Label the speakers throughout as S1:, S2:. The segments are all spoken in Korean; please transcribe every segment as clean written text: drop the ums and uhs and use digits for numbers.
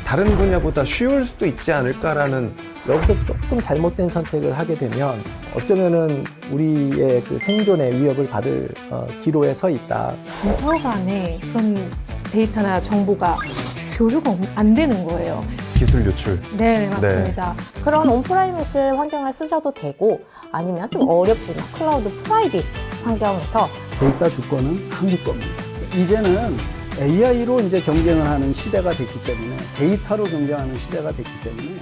S1: 다른 분야보다 쉬울 수도 있지 않을까라는.
S2: 여기서 조금 잘못된 선택을 하게 되면 어쩌면은 우리의 그 생존의 위협을 받을 기로에 서 있다.
S3: 부서 간에 그런 데이터나 정보가 교류가 안 되는 거예요.
S1: 기술 유출.
S3: 네, 맞습니다.
S4: 그런 온프라이미스 환경을 쓰셔도 되고 아니면 좀 어렵지만 클라우드 프라이빗 환경에서
S5: 데이터 주권은 한국 겁니다. 이제는 AI로 이제 경쟁을 하는 시대가 됐기 때문에 데이터로 경쟁하는 시대가 됐기 때문에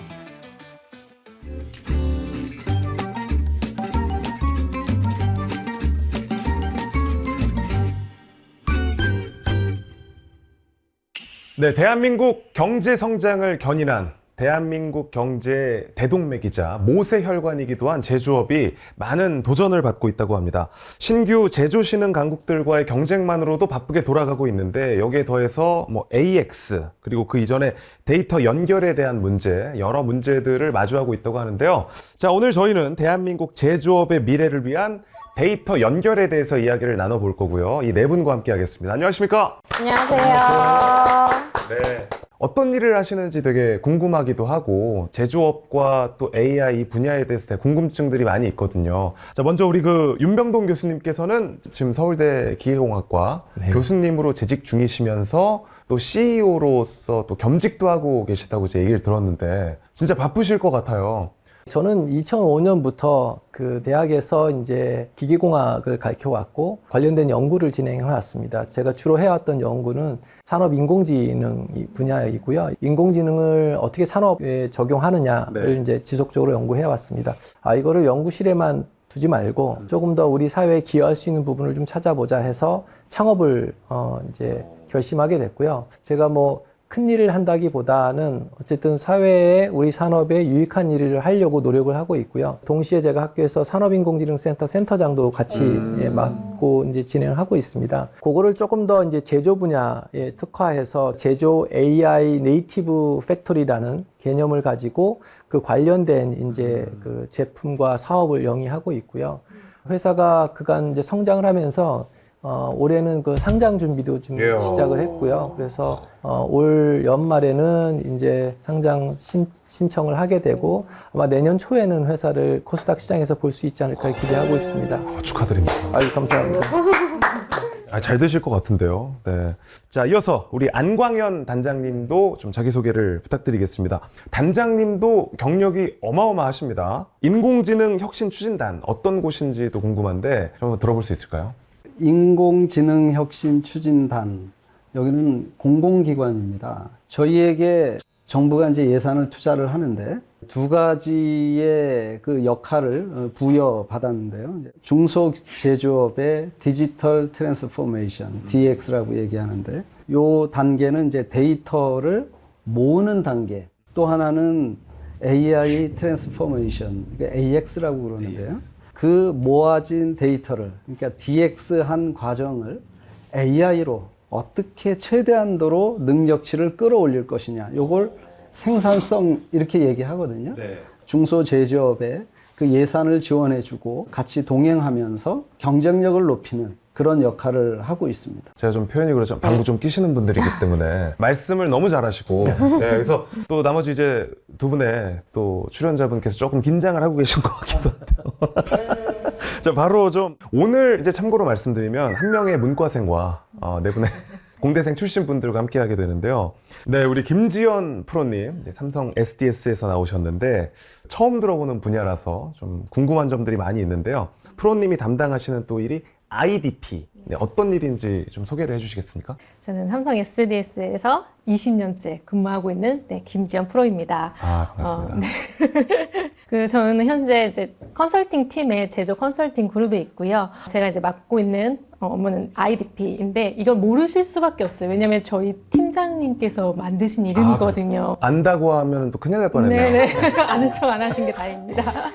S1: 네, 대한민국 경제 성장을 견인한 대한민국 경제의 대동맥이자 모세혈관이기도 한 제조업이 많은 도전을 받고 있다고 합니다. 신규 제조신흥 강국들과의 경쟁만으로도 바쁘게 돌아가고 있는데 여기에 더해서 AX 그리고 그 이전에 데이터 연결에 대한 문제, 여러 문제들을 마주하고 있다고 하는데요. 자, 오늘 저희는 대한민국 제조업의 미래를 위한 데이터 연결에 대해서 이야기를 나눠볼 거고요. 이 네 분과 함께 하겠습니다. 안녕하십니까?
S4: 안녕하세요.
S1: 네. 어떤 일을 하시는지 되게 궁금하기도 하고 제조업과 또 AI 분야에 대해서 되게 궁금증들이 많이 있거든요. 자, 먼저 우리 윤병동 교수님께서는 지금 서울대 기계공학과 교수님으로 재직 중이시면서 또 CEO로서 또 겸직도 하고 계시다고 제 얘기를 들었는데 진짜 바쁘실 것 같아요.
S2: 저는 2005년부터 그 대학에서 이제 기계공학을 가르쳐왔고 관련된 연구를 진행해 왔습니다. 제가 주로 해왔던 연구는 산업인공지능 분야이고요. 인공지능을 어떻게 산업에 적용하느냐를 이제 지속적으로 연구해 왔습니다. 이거를 연구실에만 두지 말고 조금 더 우리 사회에 기여할 수 있는 부분을 좀 찾아보자 해서 창업을 이제 결심하게 됐고요. 제가 큰 일을 한다기보다는 어쨌든 사회에 우리 산업에 유익한 일을 하려고 노력을 하고 있고요. 동시에 제가 학교에서 산업인공지능센터 센터장도 같이 맡고 이제 진행을 하고 있습니다. 그거를 조금 더 이제 제조 분야에 특화해서 제조 AI 네이티브 팩토리라는 개념을 가지고 그 관련된 이제 그 제품과 사업을 영위하고 있고요. 회사가 그간 이제 성장을 하면서 올해는 그 상장 준비도 좀 시작을 했고요. 그래서 올 연말에는 이제 상장 신청을 하게 되고 아마 내년 초에는 회사를 코스닥 시장에서 볼 수 있지 않을까 기대하고 있습니다.
S1: 축하드립니다.
S2: 아유, 감사합니다.
S1: 잘 되실 것 같은데요. 네. 자, 이어서 우리 안광현 단장님도 좀 자기소개를 부탁드리겠습니다. 단장님도 경력이 어마어마하십니다. 인공지능 혁신추진단 어떤 곳인지도 궁금한데 한번 들어볼 수 있을까요?
S5: 인공지능혁신추진단, 여기는 공공기관입니다. 저희에게 정부가 이제 예산을 투자를 하는데 두 가지의 그 역할을 부여받았는데요. 중소제조업의 디지털 트랜스포메이션, DX라고 얘기하는데 요 단계는 이제 데이터를 모으는 단계, 또 하나는 AI 트랜스포메이션, 그러니까 AX라고 그러는데요. 그 모아진 데이터를, 그러니까 DX한 과정을 AI로 어떻게 최대한도로 능력치를 끌어올릴 것이냐, 요걸 생산성 이렇게 얘기하거든요. 중소제조업에 그 예산을 지원해주고 같이 동행하면서 경쟁력을 높이는 그런 역할을 하고 있습니다.
S1: 제가 좀 표현이 그렇죠. 방구 좀 끼시는 분들이기 때문에 말씀을 너무 잘하시고 그래서 또 나머지 이제 두 분의 또 출연자분께서 조금 긴장을 하고 계신 것 같기도 한데요. 자, 바로 좀 오늘 이제 참고로 말씀드리면 한 명의 문과생과 네 분의 공대생 출신 분들과 함께 하게 되는데요. 네, 우리 김지연 프로님, 이제 삼성 SDS에서 나오셨는데 처음 들어보는 분야라서 좀 궁금한 점들이 많이 있는데요. 프로님이 담당하시는 또 일이 IDP, 어떤 일인지 좀 소개를 해주시겠습니까?
S3: 저는 삼성 SDS에서 20년째 근무하고 있는 김지연 프로입니다.
S1: 반갑습니다.
S3: 저는 현재 이제 컨설팅 팀의 제조 컨설팅 그룹에 있고요. 제가 이제 맡고 있는 업무는 IDP인데 이걸 모르실 수밖에 없어요. 왜냐면 저희 팀장님께서 만드신 이름이거든요.
S1: 안다고 하면 또 큰일 날 뻔했네요.
S3: 네네. 아는 척 안 하신 게 다행입니다.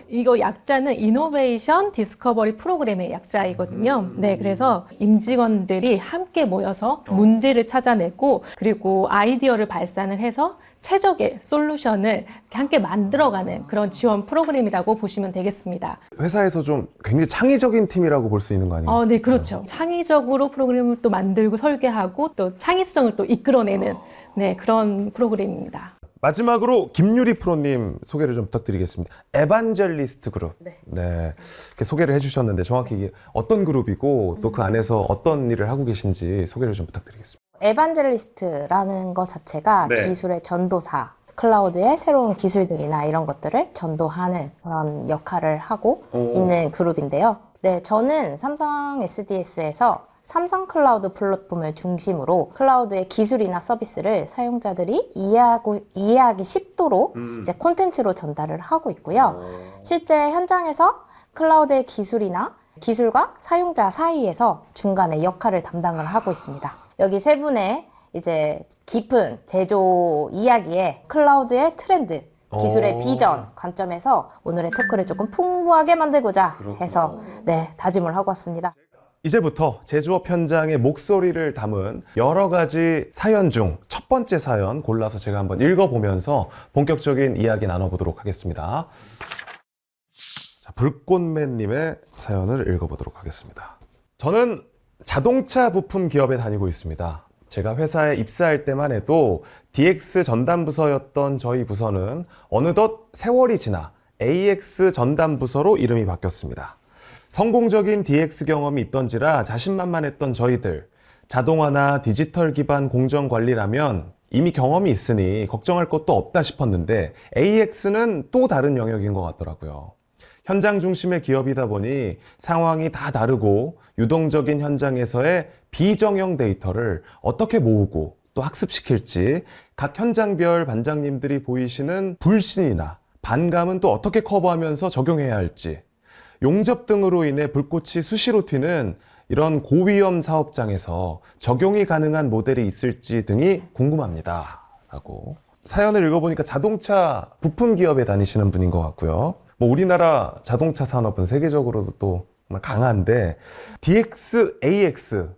S3: 이거 약자는 이노베이션 디스커버리 프로그램의 약자이거든요. 네, 그래서 임직원들이 함께 모여서 문제를 찾아내고 그리고 아이디어를 발산을 해서 최적의 솔루션을 함께 만들어가는 그런 지원 프로그램이라고 보시면 되겠습니다.
S1: 회사에서 좀 굉장히 창의적인 팀이라고 볼 수 있는 거 아니에요?
S3: 네, 그렇죠. 창의적으로 프로그램을 또 만들고 설계하고 또 창의성을 또 이끌어내는 네, 그런 프로그램입니다.
S1: 마지막으로 김유리 프로님 소개를 좀 부탁드리겠습니다. 에반젤리스트 그룹.
S4: 네.
S1: 이렇게 소개를 해주셨는데 정확히 이게 어떤 그룹이고 또 그 안에서 어떤 일을 하고 계신지 소개를 좀 부탁드리겠습니다.
S4: 에반젤리스트라는 것 자체가
S1: 네.
S4: 기술의 전도사, 클라우드의 새로운 기술들이나 이런 것들을 전도하는 그런 역할을 하고 있는 그룹인데요. 네, 저는 삼성 SDS에서 삼성 클라우드 플랫폼을 중심으로 클라우드의 기술이나 서비스를 사용자들이 이해하기 쉽도록 이제 콘텐츠로 전달을 하고 있고요. 실제 현장에서 클라우드의 기술과 사용자 사이에서 중간에 역할을 담당을 하고 있습니다. 여기 세 분의 이제 깊은 제조 이야기에 클라우드의 트렌드, 기술의 비전 관점에서 오늘의 토크를 조금 풍부하게 만들고자 해서 네, 다짐을 하고 왔습니다.
S1: 이제부터 제조업 현장의 목소리를 담은 여러 가지 사연 중 첫 번째 사연 골라서 제가 한번 읽어보면서 본격적인 이야기 나눠보도록 하겠습니다. 자, 불꽃맨님의 사연을 읽어보도록 하겠습니다. 저는 자동차 부품 기업에 다니고 있습니다. 제가 회사에 입사할 때만 해도 DX 전담 부서였던 저희 부서는 어느덧 세월이 지나 AX 전담 부서로 이름이 바뀌었습니다. 성공적인 DX 경험이 있던지라 자신만만했던 저희들, 자동화나 디지털 기반 공정 관리라면 이미 경험이 있으니 걱정할 것도 없다 싶었는데 AX는 또 다른 영역인 것 같더라고요. 현장 중심의 기업이다 보니 상황이 다 다르고 유동적인 현장에서의 비정형 데이터를 어떻게 모으고 또 학습시킬지 각 현장별 반장님들이 보이시는 불신이나 반감은 또 어떻게 커버하면서 적용해야 할지, 용접 등으로 인해 불꽃이 수시로 튀는 이런 고위험 사업장에서 적용이 가능한 모델이 있을지 등이 궁금합니다. 라고. 사연을 읽어보니까 자동차 부품 기업에 다니시는 분인 것 같고요. 뭐 우리나라 자동차 산업은 세계적으로도 또 정말 강한데 DX, AX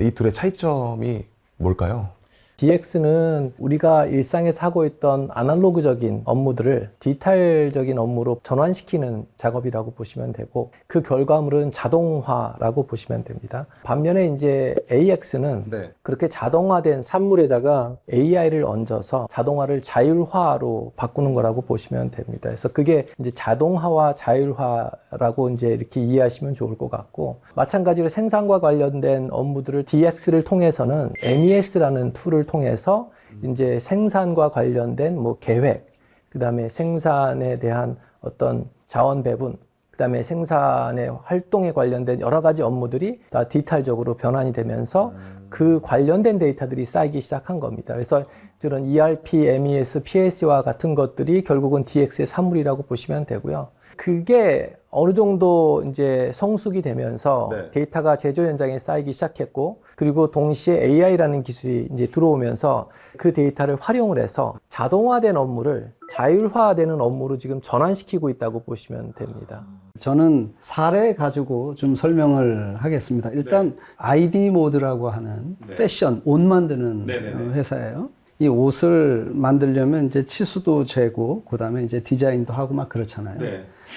S1: 이 둘의 차이점이 뭘까요?
S2: DX는 우리가 일상에서 하고 있던 아날로그적인 업무들을 디지털적인 업무로 전환시키는 작업이라고 보시면 되고 그 결과물은 자동화라고 보시면 됩니다. 반면에 이제 AX는 그렇게 자동화된 산물에다가 AI를 얹어서 자동화를 자율화로 바꾸는 거라고 보시면 됩니다. 그래서 그게 이제 자동화와 자율화라고 이제 이렇게 이해하시면 좋을 것 같고, 마찬가지로 생산과 관련된 업무들을 DX를 통해서는 MES라는 툴을 통해서 이제 생산과 관련된 뭐 계획, 그 다음에 생산에 대한 어떤 자원 배분, 그 다음에 생산의 활동에 관련된 여러 가지 업무들이 다 디지털적으로 변환이 되면서 그 관련된 데이터들이 쌓이기 시작한 겁니다. 그래서 이런 ERP, MES, PS와 같은 것들이 결국은 DX의 산물이라고 보시면 되고요. 그게 어느 정도 이제 성숙이 되면서 데이터가 제조 현장에 쌓이기 시작했고, 그리고 동시에 AI라는 기술이 이제 들어오면서 그 데이터를 활용을 해서 자동화된 업무를 자율화되는 업무로 지금 전환시키고 있다고 보시면 됩니다.
S5: 저는 사례 가지고 좀 설명을 하겠습니다. 일단 ID 모드라고 하는 패션, 옷 만드는 회사예요. 이 옷을 만들려면 이제 치수도 재고, 그 다음에 이제 디자인도 하고 막 그렇잖아요.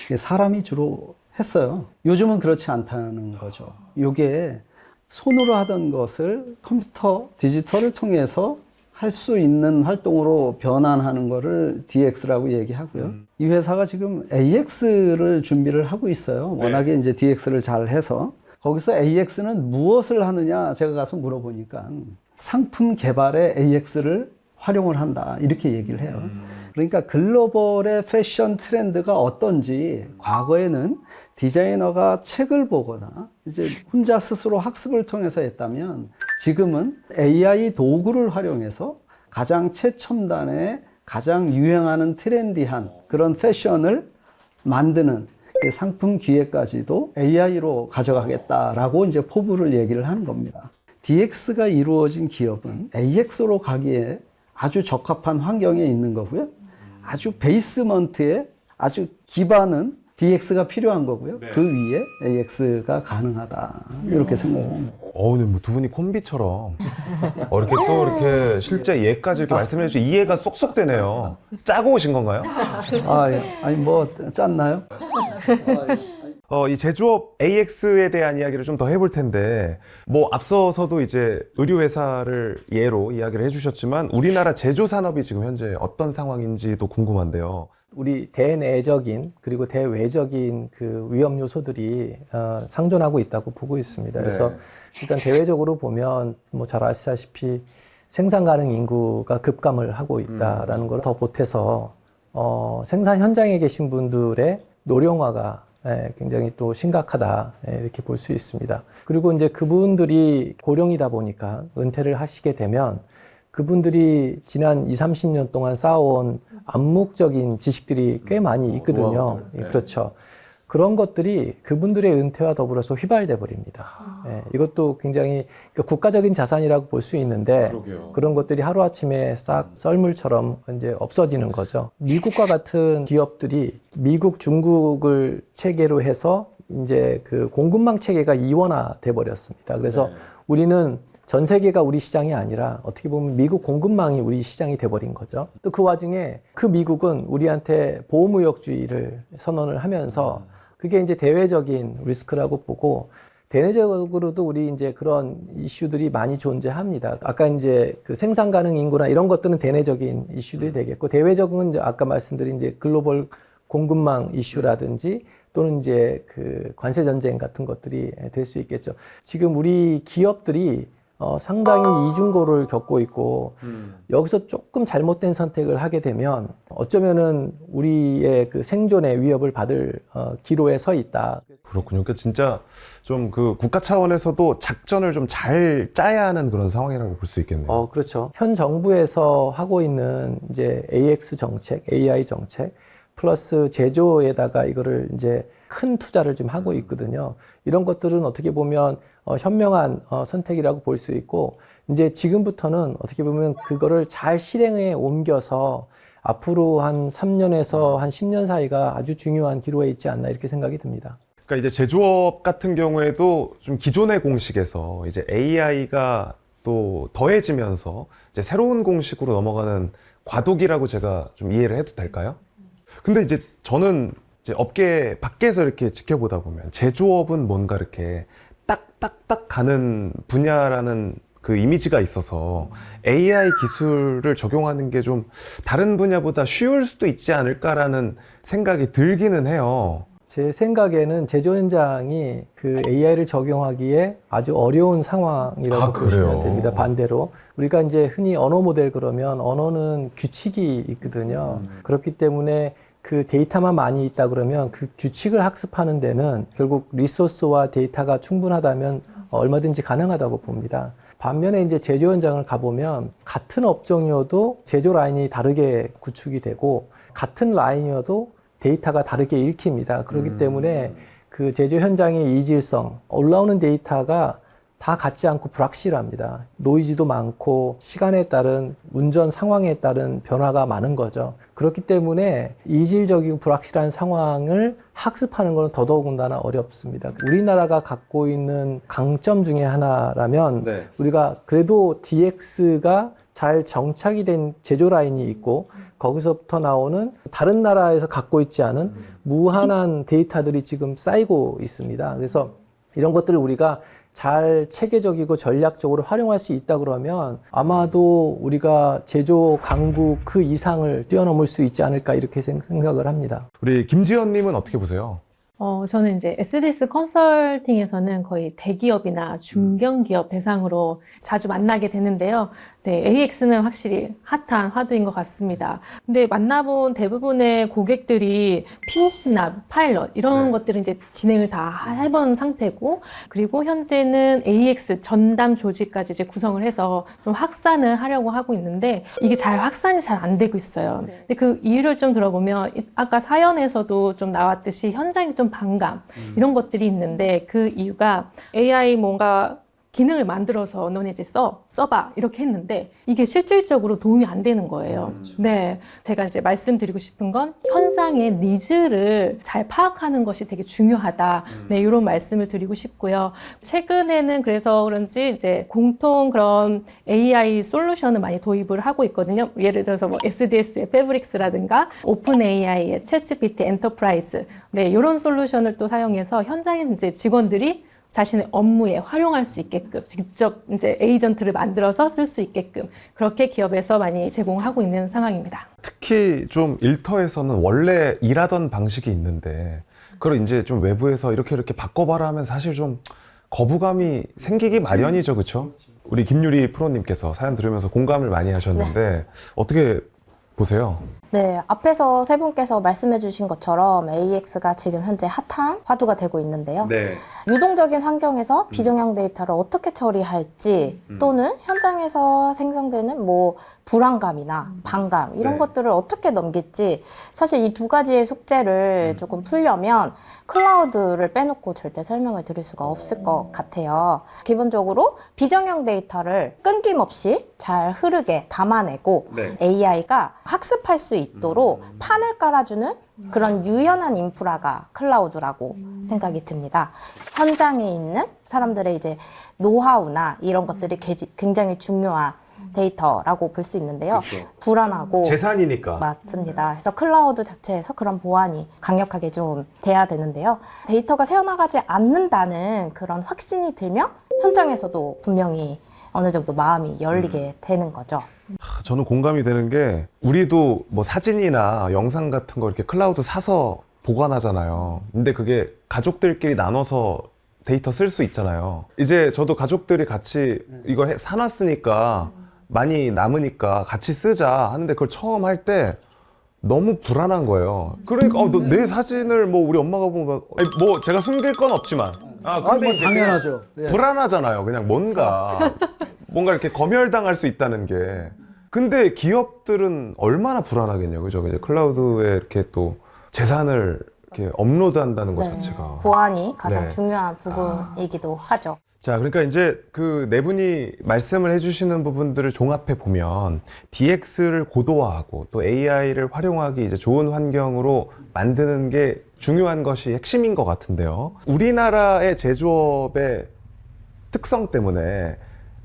S5: 이게 사람이 주로 했어요. 요즘은 그렇지 않다는 거죠. 이게 손으로 하던 것을 컴퓨터, 디지털을 통해서 할 수 있는 활동으로 변환하는 거를 DX라고 얘기하고요. 이 회사가 지금 AX를 준비를 하고 있어요. 워낙에 이제 DX를 잘 해서. 거기서 AX는 무엇을 하느냐 제가 가서 물어보니까 상품 개발에 AX를 활용을 한다, 이렇게 얘기를 해요. 그러니까 글로벌의 패션 트렌드가 어떤지 과거에는 디자이너가 책을 보거나 이제 혼자 스스로 학습을 통해서 했다면, 지금은 AI 도구를 활용해서 가장 최첨단의 가장 유행하는 트렌디한 그런 패션을 만드는 상품 기획까지도 AI로 가져가겠다라고 이제 포부를 얘기를 하는 겁니다. DX가 이루어진 기업은 AX로 가기에 아주 적합한 환경에 있는 거고요. 아주 베이스먼트에 아주 기반은 DX가 필요한 거고요. 그 위에 AX가 가능하다, 이렇게 생각합니다.
S1: 근데 뭐 두 분이 콤비처럼 이렇게 또 이렇게 실제 예까지 이렇게 말씀해 주시고 이해가 쏙쏙 되네요. 짜고 오신 건가요?
S5: 아니 뭐 짰나요?
S1: 이 제조업 AX에 대한 이야기를 좀 더 해볼 텐데, 뭐 앞서서도 이제 의료회사를 예로 이야기를 해주셨지만 우리나라 제조 산업이 지금 현재 어떤 상황인지도 궁금한데요.
S2: 우리 대내적인 그리고 대외적인 그 위험 요소들이 상존하고 있다고 보고 있습니다. 그래서 일단 대외적으로 보면 뭐 잘 아시다시피 생산 가능 인구가 급감을 하고 있다라는 걸 더 보태서 생산 현장에 계신 분들의 노령화가 굉장히 또 심각하다 이렇게 볼 수 있습니다. 그리고 이제 그분들이 고령이다 보니까 은퇴를 하시게 되면 그분들이 지난 20, 30년 동안 쌓아온 암묵적인 지식들이 꽤 많이 있거든요. 그렇죠. 그런 것들이 그분들의 은퇴와 더불어서 휘발돼 버립니다. 이것도 굉장히 국가적인 자산이라고 볼 수 있는데 그런 것들이 하루아침에 싹 썰물처럼 이제 없어지는 거죠. 미국과 같은 기업들이 미국, 중국을 체계로 해서 이제 그 공급망 체계가 이원화돼 버렸습니다. 그래서 우리는 전 세계가 우리 시장이 아니라 어떻게 보면 미국 공급망이 우리 시장이 돼버린 거죠. 또 그 와중에 그 미국은 우리한테 보호무역주의를 선언을 하면서 그게 이제 대외적인 리스크라고 보고 대내적으로도 우리 이제 그런 이슈들이 많이 존재합니다. 아까 이제 그 생산 가능 인구나 이런 것들은 대내적인 이슈들이 되겠고 대외적은 이제 아까 말씀드린 이제 글로벌 공급망 이슈라든지 또는 이제 그 관세 전쟁 같은 것들이 될 수 있겠죠. 지금 우리 기업들이 상당히 이중고를 겪고 있고 여기서 조금 잘못된 선택을 하게 되면 어쩌면은 우리의 그 생존의 위협을 받을 기로에 서 있다.
S1: 그렇군요. 그러니까 진짜 좀 그 국가 차원에서도 작전을 좀 잘 짜야 하는 그런 상황이라고 볼 수 있겠네요.
S2: 그렇죠. 현 정부에서 하고 있는 이제 AX 정책, AI 정책 플러스 제조에다가 이거를 이제 큰 투자를 좀 하고 있거든요. 이런 것들은 어떻게 보면 현명한 선택이라고 볼 수 있고 이제 지금부터는 어떻게 보면 그거를 잘 실행에 옮겨서 앞으로 한 3년에서 한 10년 사이가 아주 중요한 기로에 있지 않나 이렇게 생각이 듭니다.
S1: 그러니까 이제 제조업 같은 경우에도 좀 기존의 공식에서 이제 AI가 또 더해지면서 이제 새로운 공식으로 넘어가는 과도기라고 제가 좀 이해를 해도 될까요? 근데 이제 저는 이제 업계 밖에서 이렇게 지켜보다 보면 제조업은 뭔가 이렇게 딱딱딱 가는 분야라는 그 이미지가 있어서 AI 기술을 적용하는 게 좀 다른 분야보다 쉬울 수도 있지 않을까라는 생각이 들기는 해요.
S2: 제 생각에는 제조 현장이 그 AI를 적용하기에 아주 어려운 상황이라고 보시면 됩니다. 반대로 우리가 이제 흔히 언어 모델 그러면 언어는 규칙이 있거든요. 그렇기 때문에 그 데이터만 많이 있다 그러면 그 규칙을 학습하는 데는 결국 리소스와 데이터가 충분하다면 얼마든지 가능하다고 봅니다. 반면에 이제 제조 현장을 가보면 같은 업종이어도 제조 라인이 다르게 구축이 되고 같은 라인이어도 데이터가 다르게 읽힙니다. 그렇기 때문에 그 제조 현장의 이질성, 올라오는 데이터가 다 같지 않고 불확실합니다. 노이즈도 많고 시간에 따른 운전 상황에 따른 변화가 많은 거죠. 그렇기 때문에 이질적이고 불확실한 상황을 학습하는 것은 더더군다나 어렵습니다. 우리나라가 갖고 있는 강점 중에 하나라면 우리가 그래도 DX가 잘 정착이 된 제조 라인이 있고 거기서부터 나오는 다른 나라에서 갖고 있지 않은 무한한 데이터들이 지금 쌓이고 있습니다. 그래서 이런 것들을 우리가 잘 체계적이고 전략적으로 활용할 수 있다 그러면 아마도 우리가 제조 강국 그 이상을 뛰어넘을 수 있지 않을까 이렇게 생각을 합니다.
S1: 우리 김지연님은 어떻게 보세요?
S3: 저는 이제 SDS 컨설팅에서는 거의 대기업이나 중견기업 대상으로 자주 만나게 되는데요. 네, AX는 확실히 핫한 화두인 것 같습니다. 근데 만나본 대부분의 고객들이 POC나 파일럿 이런 것들은 이제 진행을 다 해본 상태고, 그리고 현재는 AX 전담 조직까지 이제 구성을 해서 좀 확산을 하려고 하고 있는데 이게 잘 확산이 잘 안 되고 있어요. 근데 그 이유를 좀 들어보면 아까 사연에서도 좀 나왔듯이 현장이 좀 반감 이런 것들이 있는데 그 이유가 AI 뭔가 기능을 만들어서 너네 이제 써봐 이렇게 했는데 이게 실질적으로 도움이 안 되는 거예요. 네, 제가 이제 말씀드리고 싶은 건 현장의 니즈를 잘 파악하는 것이 되게 중요하다. 네, 이런 말씀을 드리고 싶고요. 최근에는 그래서 그런지 이제 공통 그런 AI 솔루션을 많이 도입을 하고 있거든요. 예를 들어서 뭐 SDS의 패브릭스라든가 오픈 AI의 챗GPT 엔터프라이즈, 네, 이런 솔루션을 또 사용해서 현장에 이제 직원들이 자신의 업무에 활용할 수 있게끔 직접 이제 에이전트를 만들어서 쓸 수 있게끔 그렇게 기업에서 많이 제공하고 있는 상황입니다.
S1: 특히 좀 일터에서는 원래 일하던 방식이 있는데 그걸 이제 좀 외부에서 이렇게 바꿔봐라 하면 사실 좀 거부감이 생기기 마련이죠, 그렇죠? 우리 김유리 프로님께서 사연 들으면서 공감을 많이 하셨는데 어떻게 보세요?
S4: 네, 앞에서 세 분께서 말씀해 주신 것처럼 AX가 지금 현재 핫한 화두가 되고 있는데요.
S1: 네.
S4: 유동적인 환경에서 비정형 데이터를 어떻게 처리할지 또는 현장에서 생성되는 뭐 불안감이나 반감 이런
S1: 네.
S4: 것들을 어떻게 넘길지 사실 이 두 가지의 숙제를 조금 풀려면 클라우드를 빼놓고 절대 설명을 드릴 수가 없을 것 같아요. 기본적으로 비정형 데이터를 끊김없이 잘 흐르게 담아내고
S1: 네.
S4: AI가 학습할 수 있도록 판을 깔아주는 그런 유연한 인프라가 클라우드라고 생각이 듭니다. 현장에 있는 사람들의 이제 노하우나 이런 것들이 굉장히 중요한 데이터라고 볼 수 있는데요. 불안하고
S1: 재산이니까.
S4: 맞습니다. 그래서 클라우드 자체에서 그런 보안이 강력하게 좀 돼야 되는데요. 데이터가 새어나가지 않는다는 그런 확신이 들면 현장에서도 분명히 어느 정도 마음이 열리게 되는 거죠.
S1: 저는 공감이 되는 게 우리도 뭐 사진이나 영상 같은 거 이렇게 클라우드 사서 보관하잖아요. 근데 그게 가족들끼리 나눠서 데이터 쓸 수 있잖아요. 이제 저도 가족들이 같이 이거 사놨으니까 많이 남으니까 같이 쓰자 하는데 그걸 처음 할 때 너무 불안한 거예요. 그러니까 내 사진을 뭐 우리 엄마가 보면 아니, 뭐 제가 숨길 건 없지만 근데
S5: 뭐
S1: 이제
S5: 당연하죠.
S1: 그냥
S5: 예.
S1: 불안하잖아요. 그냥 뭔가 이렇게 검열당할 수 있다는 게. 근데 기업들은 얼마나 불안하겠냐고, 그죠? 이제 클라우드에 이렇게 또 재산을 이렇게 업로드한다는 것
S4: 네,
S1: 자체가.
S4: 보안이 가장
S1: 네.
S4: 중요한 부분이기도 하죠.
S1: 자, 그러니까 이제 그 네 분이 말씀을 해주시는 부분들을 종합해 보면 DX를 고도화하고 또 AI를 활용하기 이제 좋은 환경으로 만드는 게 중요한 것이 핵심인 것 같은데요. 우리나라의 제조업의 특성 때문에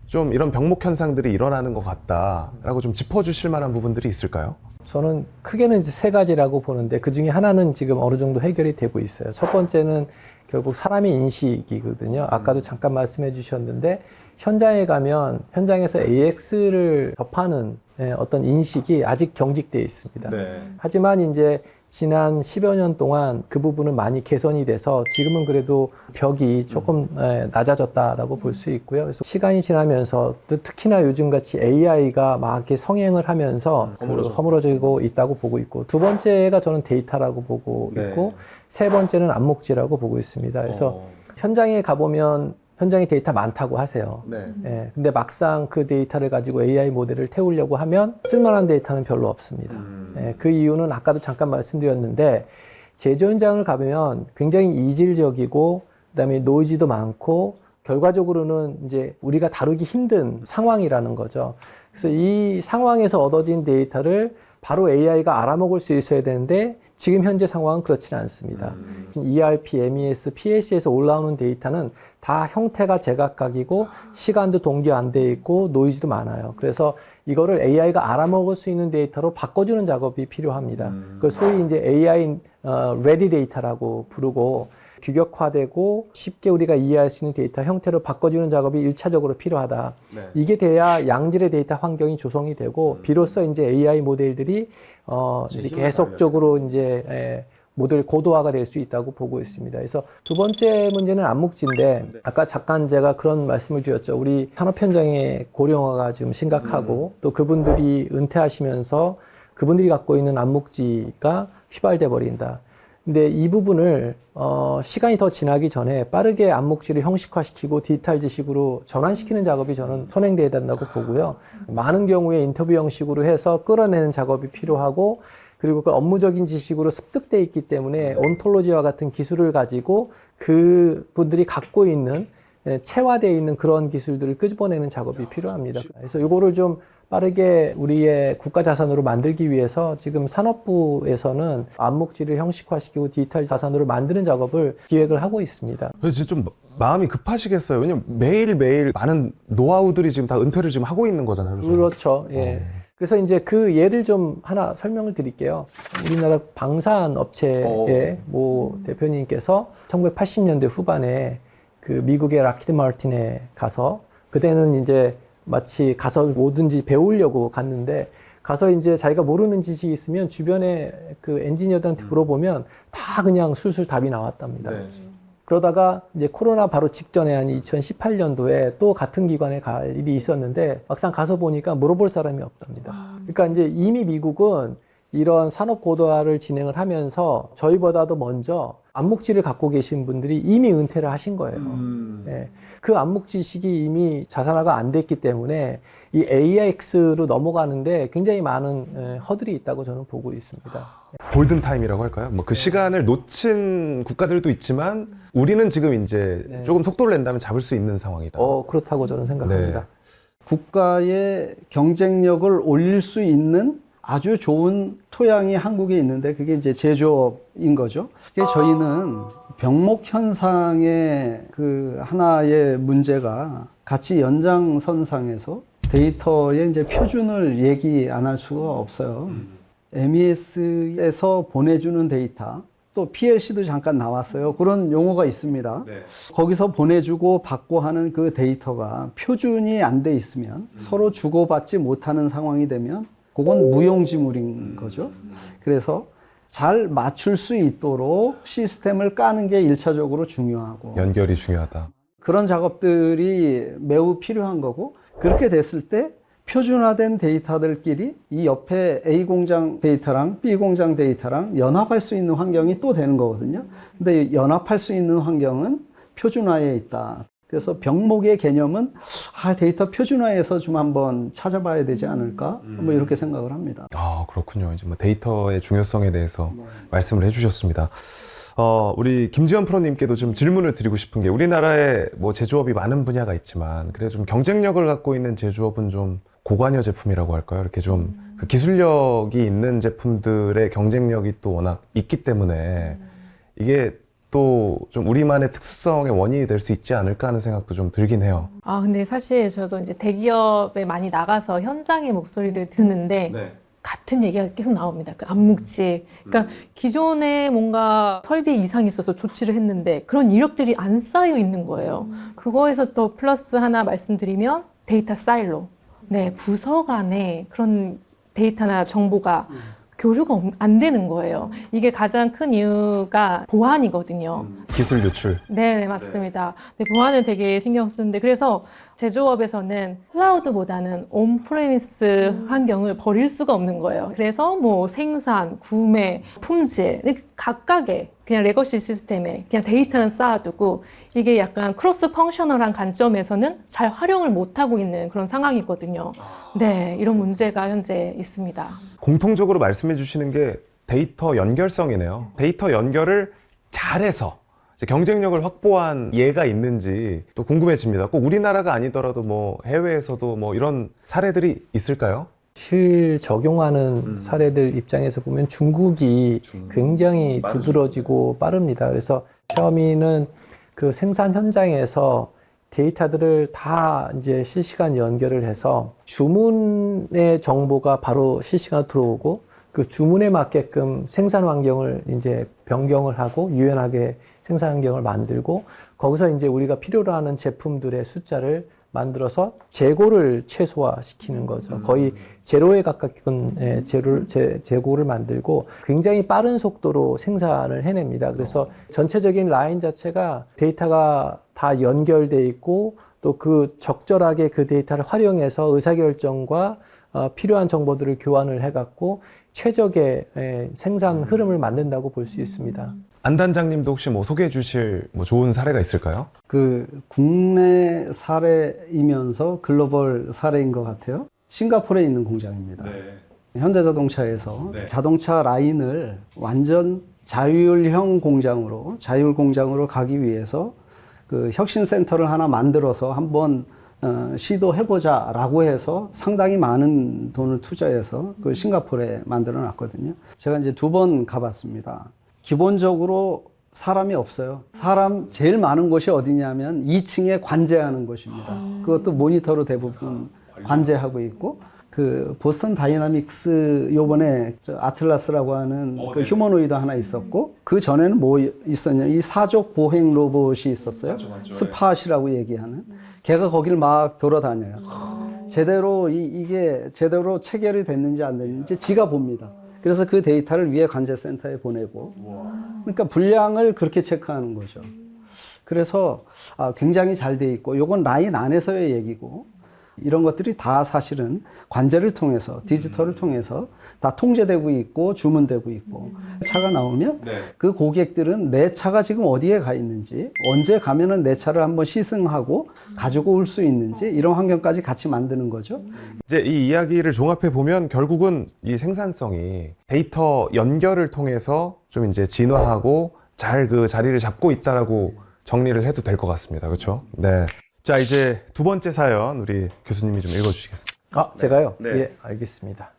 S1: 좀 이런 병목 현상들이 일어나는 것 같다라고 좀 짚어주실 만한 부분들이 있을까요?
S2: 저는 크게는 이제 세 가지라고 보는데 그 중에 하나는 지금 어느 정도 해결이 되고 있어요. 첫 번째는 결국 사람의 인식이거든요. 아까도 잠깐 말씀해 주셨는데 현장에 가면 현장에서 AX를 접하는 어떤 인식이 아직 경직되어 있습니다. 하지만 이제 지난 10여 년 동안 그 부분은 많이 개선이 돼서 지금은 그래도 벽이 조금 낮아졌다라고 볼 수 있고요. 그래서 시간이 지나면서 또 특히나 요즘같이 AI가 막 이렇게 성행을 하면서 허물어지고 있다고 보고 있고 두 번째가 저는 데이터라고 보고 있고 세 번째는 암묵지라고 보고 있습니다. 그래서 현장에 가보면 현장에 데이터 많다고 하세요. 예, 근데 막상 그 데이터를 가지고 AI 모델을 태우려고 하면 쓸만한 데이터는 별로 없습니다. 예, 그 이유는 아까도 잠깐 말씀드렸는데 제조 현장을 가보면 굉장히 이질적이고 그다음에 노이즈도 많고 결과적으로는 이제 우리가 다루기 힘든 상황이라는 거죠. 그래서 이 상황에서 얻어진 데이터를 바로 AI가 알아먹을 수 있어야 되는데 지금 현재 상황은 그렇지는 않습니다. ERP, MES, PLC에서 올라오는 데이터는 다 형태가 제각각이고 시간도 동기 안 돼 있고 노이즈도 많아요. 그래서 이거를 AI가 알아먹을 수 있는 데이터로 바꿔주는 작업이 필요합니다. 그걸 소위 이제 AI ready 데이터라고 부르고 규격화되고 쉽게 우리가 이해할 수 있는 데이터 형태로 바꿔주는 작업이 1차적으로 필요하다. 이게 돼야 양질의 데이터 환경이 조성이 되고 비로소 이제 AI 모델들이 이제 계속적으로 이제 모델 고도화가 될 수 있다고 보고 있습니다. 그래서 두 번째 문제는 암묵지인데 아까 잠깐 제가 그런 말씀을 드렸죠. 우리 산업 현장의 고령화가 지금 심각하고 또 그분들이 은퇴하시면서 그분들이 갖고 있는 암묵지가 휘발돼 버린다. 근데 이 부분을 시간이 더 지나기 전에 빠르게 암묵지를 형식화시키고 디지털 지식으로 전환시키는 작업이 저는 선행돼야 된다고 보고요. 많은 경우에 인터뷰 형식으로 해서 끌어내는 작업이 필요하고 그리고 그 업무적인 지식으로 습득돼 있기 때문에 온톨로지와 같은 기술을 가지고 그 분들이 갖고 있는 체화되어 있는 그런 기술들을 끄집어내는 작업이 필요합니다. 그래서 이거를 좀 빠르게 우리의 국가 자산으로 만들기 위해서 지금 산업부에서는 암묵지를 형식화시키고 디지털 자산으로 만드는 작업을 기획을 하고 있습니다.
S1: 그래서 좀 마음이 급하시겠어요. 왜냐면 매일매일 많은 노하우들이 지금 다 은퇴를 지금 하고 있는 거잖아요.
S2: 그렇죠. 예. 그래서 이제 그 예를 좀 하나 설명을 드릴게요. 우리나라 방산 업체의 모 대표님께서 1980년대 후반에 그 미국의 락히드 마틴에 가서 그때는 이제 마치 가서 뭐든지 배우려고 갔는데 가서 이제 자기가 모르는 지식이 있으면 주변에 그 엔지니어들한테 물어보면 다 그냥 술술 답이 나왔답니다. 그러다가 이제 코로나 바로 직전에 한 2018년도에 또 같은 기관에 갈 일이 있었는데 막상 가서 보니까 물어볼 사람이 없답니다. 그러니까 이제 이미 미국은 이런 산업 고도화를 진행을 하면서 저희보다도 먼저 암묵지를 갖고 계신 분들이 이미 은퇴를 하신 거예요. 예. 그 암묵지식이 이미 자산화가 안 됐기 때문에 이 AIX로 넘어가는데 굉장히 많은 허들이 있다고 저는 보고 있습니다.
S1: 골든타임이라고 할까요? 뭐 그 시간을 놓친 국가들도 있지만 우리는 지금 이제 조금 속도를 낸다면 잡을 수 있는 상황이다.
S2: 그렇다고 저는 생각합니다.
S1: 네.
S5: 국가의 경쟁력을 올릴 수 있는 아주 좋은 토양이 한국에 있는데 그게 이제 제조업인 거죠. 그게 저희는 병목 현상의 그 하나의 문제가 같이 연장선상에서 데이터의 이제 표준을 얘기 안 할 수가 없어요. MES에서 보내주는 데이터, 또 PLC도 잠깐 나왔어요. 그런 용어가 있습니다. 거기서 보내주고 받고 하는 그 데이터가 표준이 안 돼 있으면 서로 주고받지 못하는 상황이 되면 그건 무용지물인 거죠. 그래서 잘 맞출 수 있도록 시스템을 까는 게 1차적으로 중요하고
S1: 연결이 중요하다.
S5: 그런 작업들이 매우 필요한 거고 그렇게 됐을 때 표준화된 데이터들끼리 이 옆에 A 공장 데이터랑 B 공장 데이터랑 연합할 수 있는 환경이 또 되는 거거든요. 근데 연합할 수 있는 환경은 표준화에 있다. 그래서 병목의 개념은 데이터 표준화해서 좀 한번 찾아봐야 되지 않을까? 뭐 이렇게 생각을 합니다.
S1: 아, 그렇군요. 이제 뭐 데이터의 중요성에 대해서 말씀을 해주셨습니다. 우리 김지현 프로님께도 좀 질문을 드리고 싶은 게 우리나라에 뭐 제조업이 많은 분야가 있지만 그래도 좀 경쟁력을 갖고 있는 제조업은 좀 고관여 제품이라고 할까요? 이렇게 좀 그 기술력이 있는 제품들의 경쟁력이 또 워낙 있기 때문에 이게 또 좀 우리만의 특수성의 원인이 될 수 있지 않을까 하는 생각도 좀 들긴 해요.
S3: 근데 사실 저도 이제 대기업에 많이 나가서 현장의 목소리를 듣는데 같은 얘기가 계속 나옵니다. 그 암묵지. 그러니까 기존에 뭔가 설비 이상이 있어서 조치를 했는데 그런 이력들이 안 쌓여 있는 거예요. 그거에서 또 플러스 하나 말씀드리면 데이터 사일로. 네, 부서 간에 그런 데이터나 정보가 교류가 안 되는 거예요. 이게 가장 큰 이유가 보안이거든요.
S1: 기술 유출.
S3: 네, 맞습니다. 네, 보안은 되게 신경 쓰는데 그래서 제조업에서는 클라우드보다는 온프레미스 환경을 버릴 수가 없는 거예요. 그래서 뭐 생산, 구매, 품질 각각의 그냥 레거시 시스템에 그냥 데이터는 쌓아두고 이게 약간 크로스 펑셔널한 관점에서는 잘 활용을 못하고 있는 그런 상황이거든요. 네, 이런 문제가 현재 있습니다.
S1: 공통적으로 말씀해 주시는 게 데이터 연결성이네요. 데이터 연결을 잘해서 이제 경쟁력을 확보한 예가 있는지 또 궁금해집니다. 꼭 우리나라가 아니더라도 뭐 해외에서도 뭐 이런 사례들이 있을까요?
S2: 실 적용하는 사례들 입장에서 보면 중국이 굉장히 두드러지고 빠릅니다. 그래서 샤오미는 그 생산 현장에서 데이터들을 다 이제 실시간 연결을 해서 주문의 정보가 바로 실시간으로 들어오고 그 주문에 맞게끔 생산 환경을 이제 변경을 하고 유연하게 생산 환경을 만들고 거기서 이제 우리가 필요로 하는 제품들의 숫자를 만들어서 재고를 최소화시키는 거죠. 거의 제로에 가깝게 재고를 만들고 굉장히 빠른 속도로 생산을 해냅니다. 그래서 전체적인 라인 자체가 데이터가 다 연결돼 있고 또 그 적절하게 그 데이터를 활용해서 의사결정과 필요한 정보들을 교환을 해갖고 최적의 생산 흐름을 만든다고 볼 수 있습니다.
S1: 안 단장님도 혹시 뭐 소개해 주실 뭐 좋은 사례가 있을까요?
S5: 그 국내 사례이면서 글로벌 사례인 것 같아요. 싱가포르에 있는 공장입니다. 현대자동차에서 자동차 라인을 완전 자율형 공장으로 가기 위해서 그 혁신센터를 하나 만들어서 한번 시도해보자라고 해서 상당히 많은 돈을 투자해서 그 싱가포르에 만들어 놨거든요. 제가 이제 2번 가봤습니다. 기본적으로 사람이 없어요. 사람 제일 많은 곳이 어디냐면 2층에 관제하는 곳입니다. 그것도 모니터로 대부분 관제하고 있고, 그 보스턴 다이나믹스 요번에 아틀라스라고 하는 그 휴머노이드 하나 있었고, 그 전에는 뭐 있었냐, 이 사족 보행 로봇이 있었어요. 스팟이라고 얘기하는. 걔가 거길 막 돌아다녀요. 제대로 이게 제대로 체결이 됐는지 안 됐는지 지가 봅니다. 그래서 그 데이터를 위에 관제센터에 보내고, 그러니까 분량을 그렇게 체크하는 거죠. 그래서 굉장히 잘 돼 있고, 요건 라인 안에서의 얘기고, 이런 것들이 다 사실은 관제를 통해서, 디지털을 통해서 다 통제되고 있고 주문되고 있고, 차가 나오면 그 고객들은 내 차가 지금 어디에 가 있는지, 언제 가면은 내 차를 한번 시승하고 가지고 올 수 있는지, 이런 환경까지 같이 만드는 거죠.
S1: 이제 이 이야기를 종합해 보면 결국은 이 생산성이 데이터 연결을 통해서 좀 이제 진화하고 잘 그 자리를 잡고 있다라고 정리를 해도 될 것 같습니다. 그렇죠? 네. 자, 이제 2번째 사연 우리 교수님이 좀 읽어주시겠습니다.
S2: 제가요?
S1: 네.
S2: 예, 알겠습니다.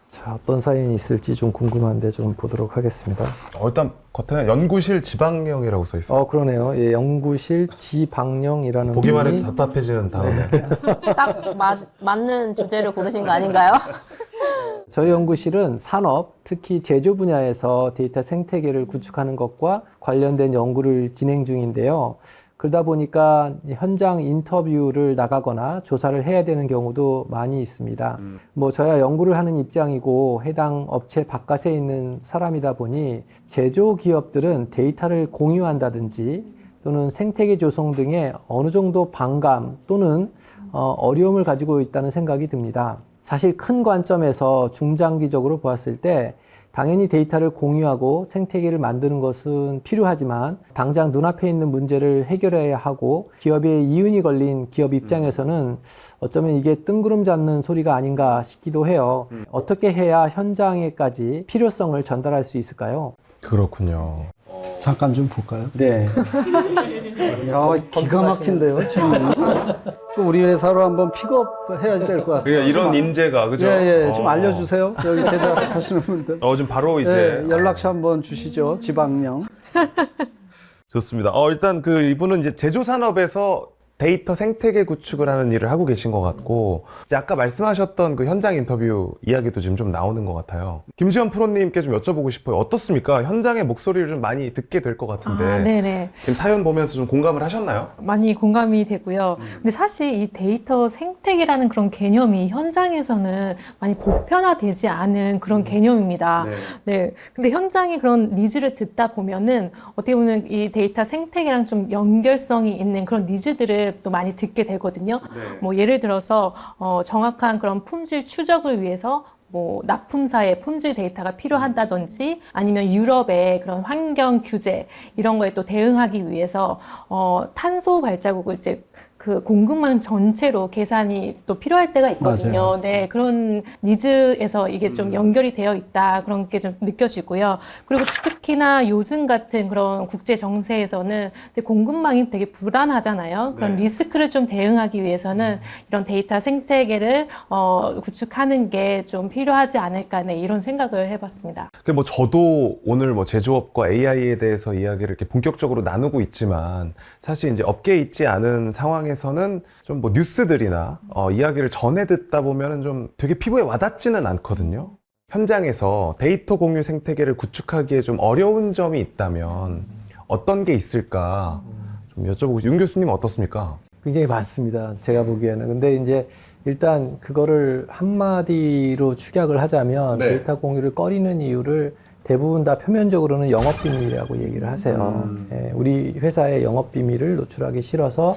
S2: 자, 어떤 사연이 있을지 좀 궁금한데 좀 보도록 하겠습니다.
S1: 일단 겉에는 연구실 지방령이라고 써 있어요.
S2: 그러네요. 예, 연구실 지방령이라는
S1: 보기만
S2: 분이-
S1: 해도 답답해지는 다음에.
S4: 딱 맞는 주제를 고르신 거 아닌가요?
S2: 저희 연구실은 산업, 특히 제조 분야에서 데이터 생태계를 구축하는 것과 관련된 연구를 진행 중인데요. 그러다 보니까 현장 인터뷰를 나가거나 조사를 해야 되는 경우도 많이 있습니다. 뭐 저야 연구를 하는 입장이고 해당 업체 바깥에 있는 사람이다 보니 제조 기업들은 데이터를 공유한다든지 또는 생태계 조성 등의 어느 정도 반감 또는 어려움을 가지고 있다는 생각이 듭니다. 사실 큰 관점에서 중장기적으로 보았을 때 당연히 데이터를 공유하고 생태계를 만드는 것은 필요하지만 당장 눈앞에 있는 문제를 해결해야 하고 기업의 이윤이 걸린 기업 입장에서는 어쩌면 이게 뜬구름 잡는 소리가 아닌가 싶기도 해요. 어떻게 해야 현장에까지 필요성을 전달할 수 있을까요?
S1: 그렇군요.
S5: 잠깐 좀 볼까요?
S2: 네.
S5: 야, 기가 막힌데요, 질문이. 우리 회사로 한번 픽업해야지 될 것 같아요.
S1: 이런 인재가 그죠?
S5: 예, 좀 알려주세요. 여기 제작하시는 분들.
S1: 좀 바로 이제
S5: 예, 연락처 한번 주시죠, 지방령.
S1: 좋습니다. 일단 그 이분은 이제 제조 산업에서 데이터 생태계 구축을 하는 일을 하고 계신 것 같고, 이제 아까 말씀하셨던 그 현장 인터뷰 이야기도 지금 좀 나오는 것 같아요. 김지연 프로님께 좀 여쭤보고 싶어요. 어떻습니까? 현장의 목소리를 좀 많이 듣게 될 것 같은데,
S3: 네네.
S1: 지금 사연 보면서 좀 공감을 하셨나요?
S3: 많이 공감이 되고요. 근데 사실 이 데이터 생태계라는 그런 개념이 현장에서는 많이 보편화되지 않은 그런 개념입니다. 네. 근데 현장의 그런 니즈를 듣다 보면은 어떻게 보면 이 데이터 생태계랑 좀 연결성이 있는 그런 니즈들을 또 많이 듣게 되거든요. 뭐 예를 들어서 정확한 그런 품질 추적을 위해서 뭐 납품사의 품질 데이터가 필요한다든지 아니면 유럽의 그런 환경 규제 이런 거에 또 대응하기 위해서 탄소 발자국을 이제 그 공급망 전체로 계산이 또 필요할 때가 있거든요.
S5: 맞아요.
S3: 네, 그런 니즈에서 이게 좀 연결이 되어 있다 그런 게 좀 느껴지고요. 그리고 특히나 요즘 같은 그런 국제 정세에서는 공급망이 되게 불안하잖아요. 그런 리스크를 좀 대응하기 위해서는 이런 데이터 생태계를 구축하는 게 좀 필요하지 않을까 네, 이런 생각을 해봤습니다.
S1: 뭐 저도 오늘 뭐 제조업과 AI에 대해서 이야기를 이렇게 본격적으로 나누고 있지만, 사실 이제 업계에 있지 않은 상황에서는 좀 뭐 뉴스들이나 이야기를 전해 듣다 보면은 좀 되게 피부에 와닿지는 않거든요. 현장에서 데이터 공유 생태계를 구축하기에 좀 어려운 점이 있다면 어떤 게 있을까 좀 여쭤보고 싶어요. 윤 교수님 어떻습니까?
S2: 굉장히 많습니다. 제가 보기에는. 근데 이제 일단 그거를 한마디로 축약을 하자면
S1: 네.
S2: 데이터 공유를 꺼리는 이유를 대부분 다 표면적으로는 영업비밀이라고 얘기를 하세요. 예, 우리 회사의 영업비밀을 노출하기 싫어서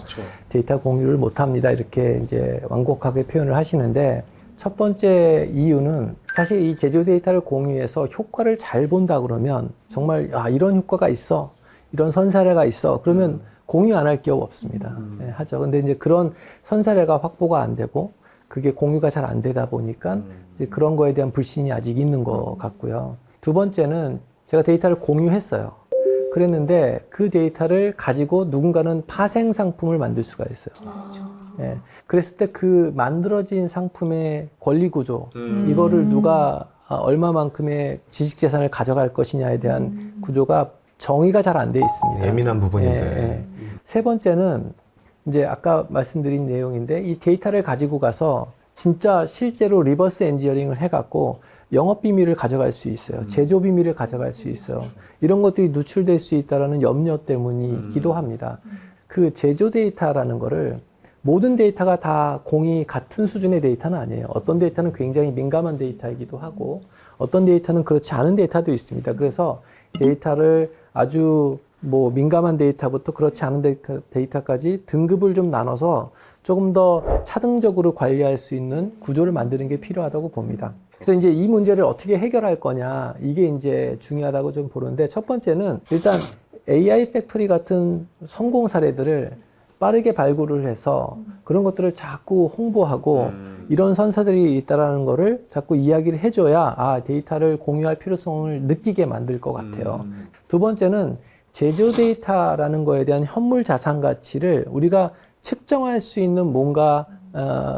S2: 데이터 공유를 못합니다. 이렇게 이제 완곡하게 표현을 하시는데, 첫 번째 이유는 사실 이 제조 데이터를 공유해서 효과를 잘 본다 그러면 정말 이런 효과가 있어, 이런 선사례가 있어, 그러면 공유 안 할 기업 없습니다. 예, 하죠. 근데 이제 그런 선사례가 확보가 안 되고 그게 공유가 잘 안 되다 보니까 이제 그런 거에 대한 불신이 아직 있는 것 같고요. 두 번째는 제가 데이터를 공유했어요. 그랬는데 그 데이터를 가지고 누군가는 파생 상품을 만들 수가 있어요. 예. 그랬을 때 그 만들어진 상품의 권리 구조, 이거를 누가 얼마만큼의 지식 재산을 가져갈 것이냐에 대한 구조가 정의가 잘 안 돼 있습니다.
S1: 예민한 부분인데.
S2: 예, 예. 세 번째는 이제 아까 말씀드린 내용인데 이 데이터를 가지고 가서 진짜 실제로 리버스 엔지니어링을 해갖고 영업 비밀을 가져갈 수 있어요. 제조 비밀을 가져갈 수 있어요. 이런 것들이 누출될 수 있다는 염려 때문이기도 합니다. 그 제조 데이터라는 거를 모든 데이터가 다 공이 같은 수준의 데이터는 아니에요. 어떤 데이터는 굉장히 민감한 데이터이기도 하고 어떤 데이터는 그렇지 않은 데이터도 있습니다. 그래서 데이터를 아주 뭐 민감한 데이터부터 그렇지 않은 데이터까지 등급을 좀 나눠서 조금 더 차등적으로 관리할 수 있는 구조를 만드는 게 필요하다고 봅니다. 그래서 이제 이 문제를 어떻게 해결할 거냐, 이게 이제 중요하다고 좀 보는데, 첫 번째는 일단 AI 팩토리 같은 성공 사례들을 빠르게 발굴을 해서 그런 것들을 자꾸 홍보하고 이런 선사들이 있다라는 거를 자꾸 이야기를 해줘야 데이터를 공유할 필요성을 느끼게 만들 것 같아요. 두 번째는 제조 데이터라는 거에 대한 현물 자산 가치를 우리가 측정할 수 있는 뭔가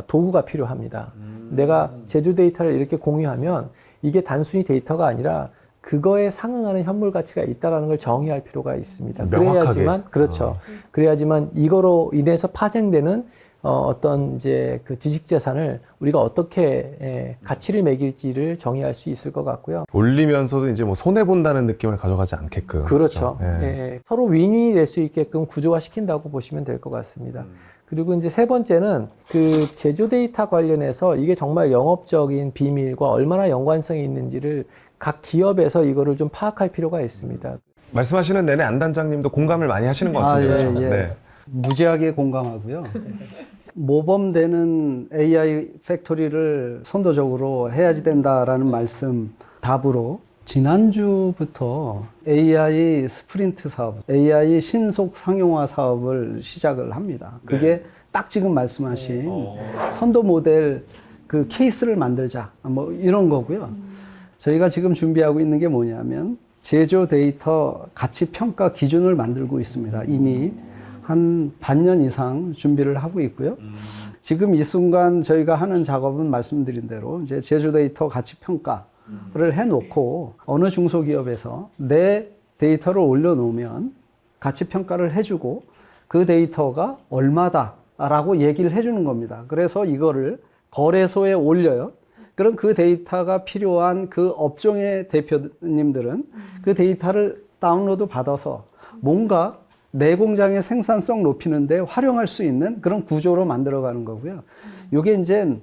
S2: 도구가 필요합니다. 내가 제조 데이터를 이렇게 공유하면 이게 단순히 데이터가 아니라 그거에 상응하는 현물 가치가 있다라는 걸 정의할 필요가 있습니다.
S1: 명확하게.
S2: 그래야지만, 그렇죠. 그래야지만 이거로 인해서 파생되는 어떤 이제 그 지식 재산을 우리가 어떻게 가치를 매길지를 정의할 수 있을 것 같고요.
S1: 올리면서도 이제 뭐 손해 본다는 느낌을 가져가지 않게끔.
S2: 그렇죠.
S1: 예.
S2: 예. 서로 윈윈이 될 수 있게끔 구조화 시킨다고 보시면 될 것 같습니다. 그리고 이제 세 번째는 그 제조 데이터 관련해서 이게 정말 영업적인 비밀과 얼마나 연관성이 있는지를 각 기업에서 이거를 좀 파악할 필요가 있습니다.
S1: 말씀하시는 내내 안 단장님도 공감을 많이 하시는 것 같은데요.
S5: 예,
S1: 저는.
S5: 예.
S1: 네.
S5: 무지하게 공감하고요. 모범되는 AI 팩토리를 선도적으로 해야지 된다라는 말씀 답으로 지난주부터 AI 스프린트 사업, AI 신속 상용화 사업을 시작을 합니다. 그게 딱 지금 말씀하신 선도 모델 그 케이스를 만들자 뭐 이런 거고요. 저희가 지금 준비하고 있는 게 뭐냐면 제조 데이터 가치 평가 기준을 만들고 있습니다. 이미 한 반년 이상 준비를 하고 있고요. 지금 이 순간 저희가 하는 작업은 말씀드린 대로 이제 제조 데이터 가치 평가를 해놓고 어느 중소기업에서 내 데이터를 올려놓으면 가치 평가를 해주고 그 데이터가 얼마다라고 얘기를 해주는 겁니다. 그래서 이거를 거래소에 올려요. 그럼 그 데이터가 필요한 그 업종의 대표님들은 그 데이터를 다운로드 받아서 뭔가 내 공장의 생산성 높이는데 활용할 수 있는 그런 구조로 만들어가는 거고요. 이게 이제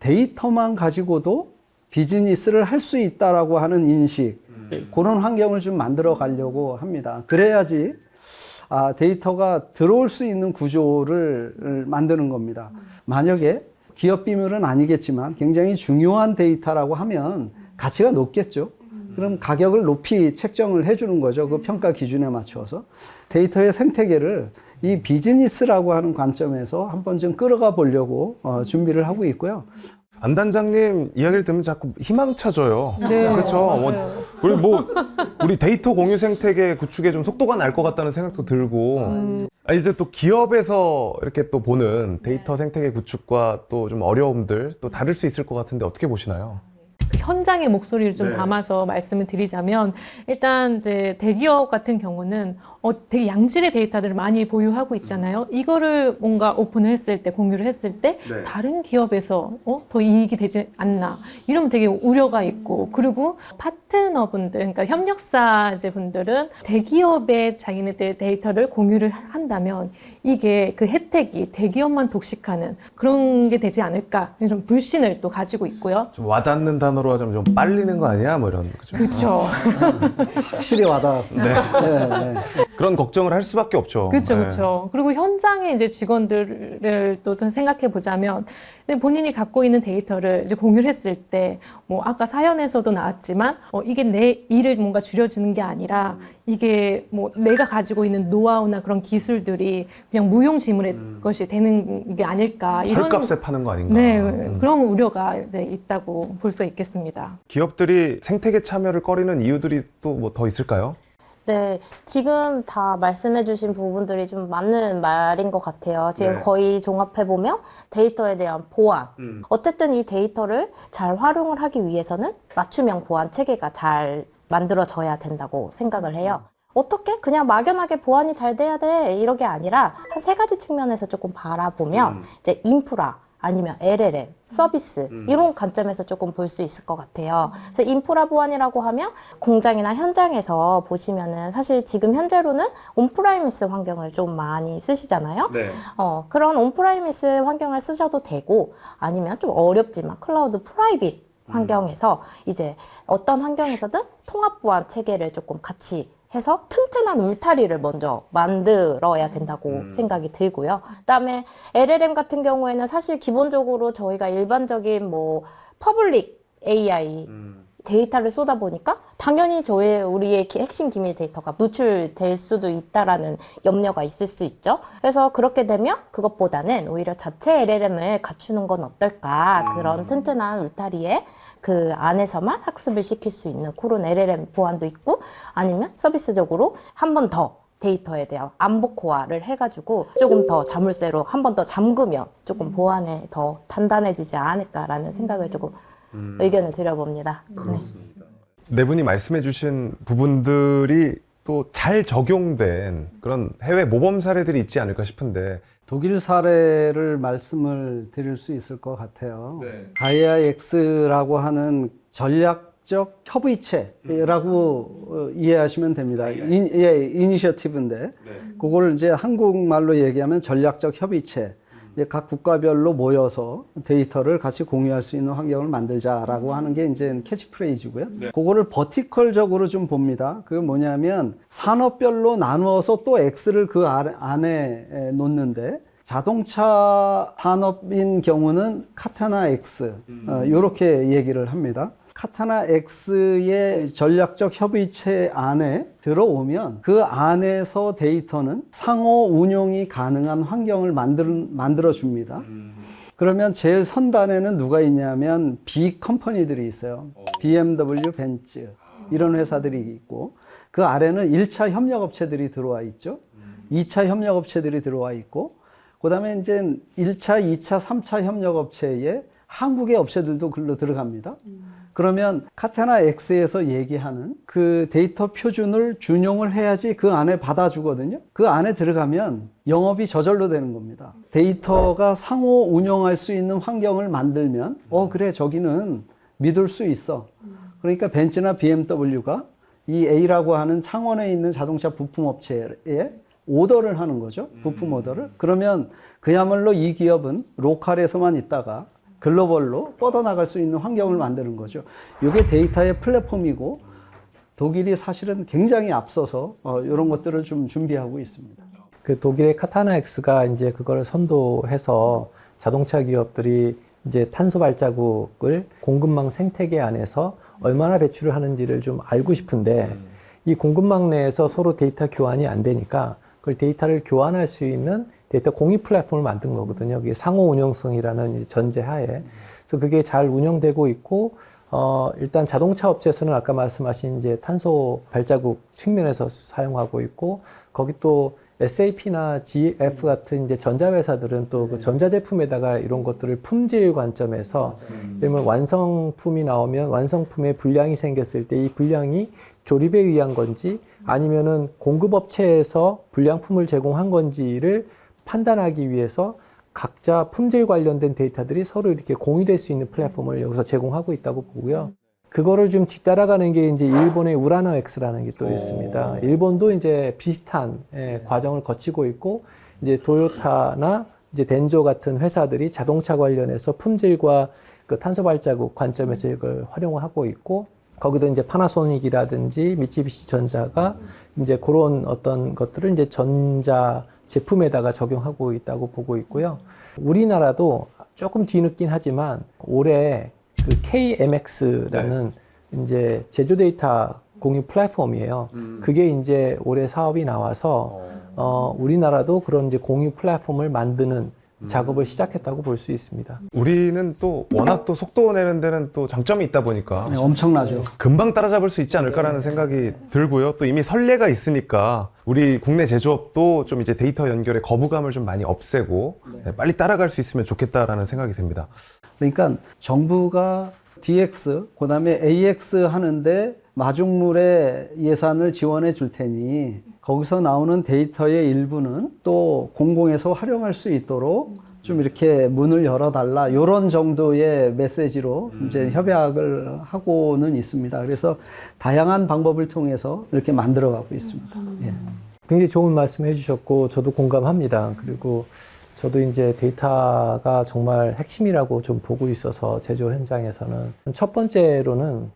S5: 데이터만 가지고도 비즈니스를 할 수 있다라고 하는 인식, 그런 환경을 좀 만들어 가려고 합니다. 그래야지 데이터가 들어올 수 있는 구조를 만드는 겁니다. 만약에 기업 비밀은 아니겠지만 굉장히 중요한 데이터라고 하면 가치가 높겠죠. 그럼 가격을 높이 책정을 해주는 거죠. 그 평가 기준에 맞춰서. 데이터의 생태계를 이 비즈니스라고 하는 관점에서 한번 좀 끌어가 보려고 준비를 하고 있고요.
S1: 안 단장님 이야기를 들으면 자꾸 희망차져요.
S3: 네,
S1: 그렇죠.
S3: 맞아요.
S1: 우리 데이터 공유 생태계 구축에 좀 속도가 날 것 같다는 생각도 들고. 이제 또 기업에서 이렇게 또 보는 데이터 생태계 구축과 또 좀 어려움들 또 다를 수 있을 것 같은데 어떻게 보시나요?
S3: 현장의 목소리를 좀
S1: 네.
S3: 담아서 말씀을 드리자면, 일단 이제 대기업 같은 경우는 되게 양질의 데이터들을 많이 보유하고 있잖아요. 이거를 뭔가 오픈을 했을 때, 공유를 했을 때
S1: 네.
S3: 다른 기업에서 더 이익이 되지 않나, 이러면 되게 우려가 있고, 그리고 파트너분들, 그러니까 협력사분들은 대기업의 자기네들 데이터를 공유를 한다면 이게 그 혜택이 대기업만 독식하는 그런 게 되지 않을까, 이런 불신을 또 가지고 있고요.
S1: 좀 와닿는 단어로 하자면 좀 빨리는 거 아니야? 뭐 이런. 그죠?
S3: 그렇죠.
S5: 확실히 와닿았습니다. 네, 네.
S1: 그런 걱정을 할 수밖에 없죠.
S3: 그렇죠,
S1: 네.
S3: 그렇죠. 그리고 현장에 이제 직원들을 또 생각해 보자면, 본인이 갖고 있는 데이터를 이제 공유를 했을 때, 뭐 아까 사연에서도 나왔지만, 이게 내 일을 뭔가 줄여주는 게 아니라, 이게 뭐 내가 가지고 있는 노하우나 그런 기술들이 그냥 무용지물의 것이 되는 게 아닐까, 이런
S1: 철값에 파는 거 아닌가.
S3: 네, 그런 우려가 이제 있다고 볼 수 있겠습니다.
S1: 기업들이 생태계 참여를 꺼리는 이유들이 또 뭐 더 있을까요?
S4: 네, 지금 다 말씀해주신 부분들이 좀 맞는 말인 것 같아요. 지금
S1: 네.
S4: 거의 종합해보면 데이터에 대한 보안. 어쨌든 이 데이터를 잘 활용을 하기 위해서는 맞춤형 보안 체계가 잘 만들어져야 된다고 생각을 해요. 어떻게? 그냥 막연하게 보안이 잘 돼야 돼. 이런 게 아니라 한 세 가지 측면에서 조금 바라보면 이제 인프라, 아니면 LLM, 서비스 이런 관점에서 조금 볼 수 있을 것 같아요. 그래서 인프라 보안이라고 하면 공장이나 현장에서 보시면은 사실 지금 현재로는 온프라이미스 환경을 좀 많이 쓰시잖아요.
S1: 네.
S4: 그런 온프라이미스 환경을 쓰셔도 되고 아니면 좀 어렵지만 클라우드 프라이빗 환경에서 이제 어떤 환경에서든 통합 보안 체계를 조금 같이 해서 튼튼한 울타리를 먼저 만들어야 된다고 생각이 들고요. 그다음에 LLM 같은 경우에는 사실 기본적으로 저희가 일반적인 뭐 퍼블릭 AI 데이터를 쏟아 보니까 당연히 우리의 핵심 기밀 데이터가 누출될 수도 있다라는 염려가 있을 수 있죠. 그래서 그렇게 되면 그것보다는 오히려 자체 LLM을 갖추는 건 어떨까? 그런 튼튼한 울타리에 그 안에서만 학습을 시킬 수 있는 그런 LLM 보안도 있고 아니면 서비스적으로 한 번 더 데이터에 대한 암복호화를 해가지고 조금 더 자물쇠로 한 번 더 잠그면 조금 보안에 더 단단해지지 않을까라는 생각을 조금 의견을 드려봅니다.
S1: 그렇습니다. 네 분이 말씀해주신 부분들이 또 잘 적용된 그런 해외 모범 사례들이 있지 않을까 싶은데.
S5: 독일 사례를 말씀을 드릴 수 있을 것 같아요.
S1: 네.
S5: 가이아X라고 하는 전략적 협의체라고 이해하시면 됩니다. 이니셔티브인데 그걸 이제 한국말로 얘기하면 전략적 협의체. 이제 각 국가별로 모여서 데이터를 같이 공유할 수 있는 환경을 만들자라고 하는 게 이제 캐치프레이즈고요. 그거를 버티컬적으로 좀 봅니다. 그게 뭐냐면 산업별로 나누어서 또 X를 그 안에 놓는데 자동차 산업인 경우는 카타나 X 이렇게 얘기를 합니다. 카타나 X의 전략적 협의체 안에 들어오면 그 안에서 데이터는 상호 운용이 가능한 환경을 만들어 줍니다. 그러면 제일 선단에는 누가 있냐면 B 컴퍼니들이 있어요. BMW, 벤츠 이런 회사들이 있고 그 아래는 1차 협력업체들이 들어와 있죠. 2차 협력업체들이 들어와 있고 그 다음에 이제 1차, 2차, 3차 협력업체에 한국의 업체들도 글로 들어갑니다. 그러면 카타나 X에서 얘기하는 그 데이터 표준을 준용을 해야지 그 안에 받아주거든요. 그 안에 들어가면 영업이 저절로 되는 겁니다. 데이터가 상호 운영할 수 있는 환경을 만들면 그래 저기는 믿을 수 있어. 그러니까 벤츠나 BMW가 이 A라고 하는 창원에 있는 자동차 부품 업체에 오더를 하는 거죠. 부품 오더를. 그러면 그야말로 이 기업은 로컬에서만 있다가 글로벌로 뻗어나갈 수 있는 환경을 만드는 거죠. 이게 데이터의 플랫폼이고 독일이 사실은 굉장히 앞서서 이런 것들을 좀 준비하고 있습니다.
S2: 그 독일의 카타나 X가 이제 그거를 선도해서 자동차 기업들이 이제 탄소 발자국을 공급망 생태계 안에서 얼마나 배출을 하는지를 좀 알고 싶은데 이 공급망 내에서 서로 데이터 교환이 안 되니까 그걸 데이터를 교환할 수 있는 데이터 공유 플랫폼을 만든 거거든요. 그게 상호 운영성이라는 전제하에. 그래서 그게 잘 운영되고 있고, 일단 자동차 업체에서는 아까 말씀하신 이제 탄소 발자국 측면에서 사용하고 있고, 거기 또 SAP나 GF 같은 이제 전자회사들은 또 그 전자제품에다가 이런 것들을 품질 관점에서, 그러면 완성품이 나오면 완성품에 불량이 생겼을 때 이 불량이 조립에 의한 건지 아니면은 공급업체에서 불량품을 제공한 건지를 판단하기 위해서 각자 품질 관련된 데이터들이 서로 이렇게 공유될 수 있는 플랫폼을 여기서 제공하고 있다고 보고요. 그거를 좀 뒤따라가는 게 이제 일본의 우라노 X라는 게 또 있습니다. 일본도 이제 비슷한 과정을 거치고 있고 이제 도요타나 이제 덴조 같은 회사들이 자동차 관련해서 품질과 그 탄소 발자국 관점에서 이걸 활용하고 있고 거기도 이제 파나소닉이라든지 미쓰비시 전자가 이제 그런 어떤 것들을 이제 전자 제품에다가 적용하고 있다고 보고 있고요. 우리나라도 조금 뒤늦긴 하지만 올해 그 KMX라는 이제 제조 데이터 공유 플랫폼이에요. 그게 이제 올해 사업이 나와서 우리나라도 그런 이제 공유 플랫폼을 만드는 작업을 시작했다고 볼 수 있습니다.
S1: 우리는 또 워낙 또 속도 내는 데는 또 장점이 있다 보니까
S5: 네, 엄청나죠.
S1: 금방 따라잡을 수 있지 않을까라는 생각이 들고요. 또 이미 선례가 있으니까 우리 국내 제조업도 좀 이제 데이터 연결의 거부감을 좀 많이 없애고 빨리 따라갈 수 있으면 좋겠다라는 생각이 듭니다.
S5: 그러니까 정부가 DX, 그다음에 AX 하는데 마중물의 예산을 지원해 줄 테니 거기서 나오는 데이터의 일부는 또 공공에서 활용할 수 있도록 좀 이렇게 문을 열어달라 이런 정도의 메시지로 이제 협약을 하고는 있습니다. 그래서 다양한 방법을 통해서 이렇게 만들어가고 있습니다. 예.
S2: 굉장히 좋은 말씀 해주셨고 저도 공감합니다. 그리고 저도 이제 데이터가 정말 핵심이라고 좀 보고 있어서 제조 현장에서는 첫 번째로는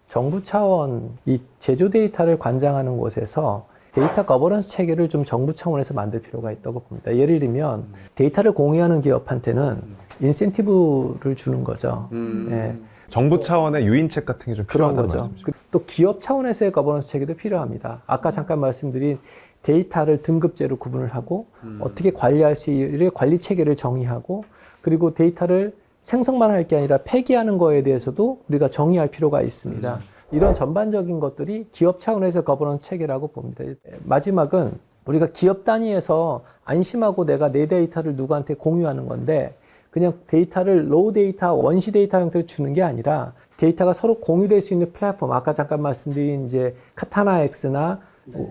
S2: 정부 차원 이 제조 데이터를 관장하는 곳에서 데이터 거버넌스 체계를 좀 정부 차원에서 만들 필요가 있다고 봅니다. 예를 들면 데이터를 공유하는 기업한테는 인센티브를 주는 거죠. 예.
S1: 정부 차원의 유인책 같은 게 좀
S2: 그런
S1: 필요하다는
S2: 거죠.
S1: 말씀이죠.
S2: 또 기업 차원에서의 거버넌스 체계도 필요합니다. 아까 잠깐 말씀드린 데이터를 등급제로 구분을 하고 어떻게 관리할 수 있는 관리 체계를 정의하고 그리고 데이터를 생성만 할 게 아니라 폐기하는 거에 대해서도 우리가 정의할 필요가 있습니다. 이런 전반적인 것들이 기업 차원에서 거버넌스 체계라고 봅니다. 마지막은 우리가 기업 단위에서 안심하고 내가 내 데이터를 누구한테 공유하는 건데 그냥 데이터를 로우 데이터, 원시 데이터 형태로 주는 게 아니라 데이터가 서로 공유될 수 있는 플랫폼, 아까 잠깐 말씀드린 이제 카타나 X나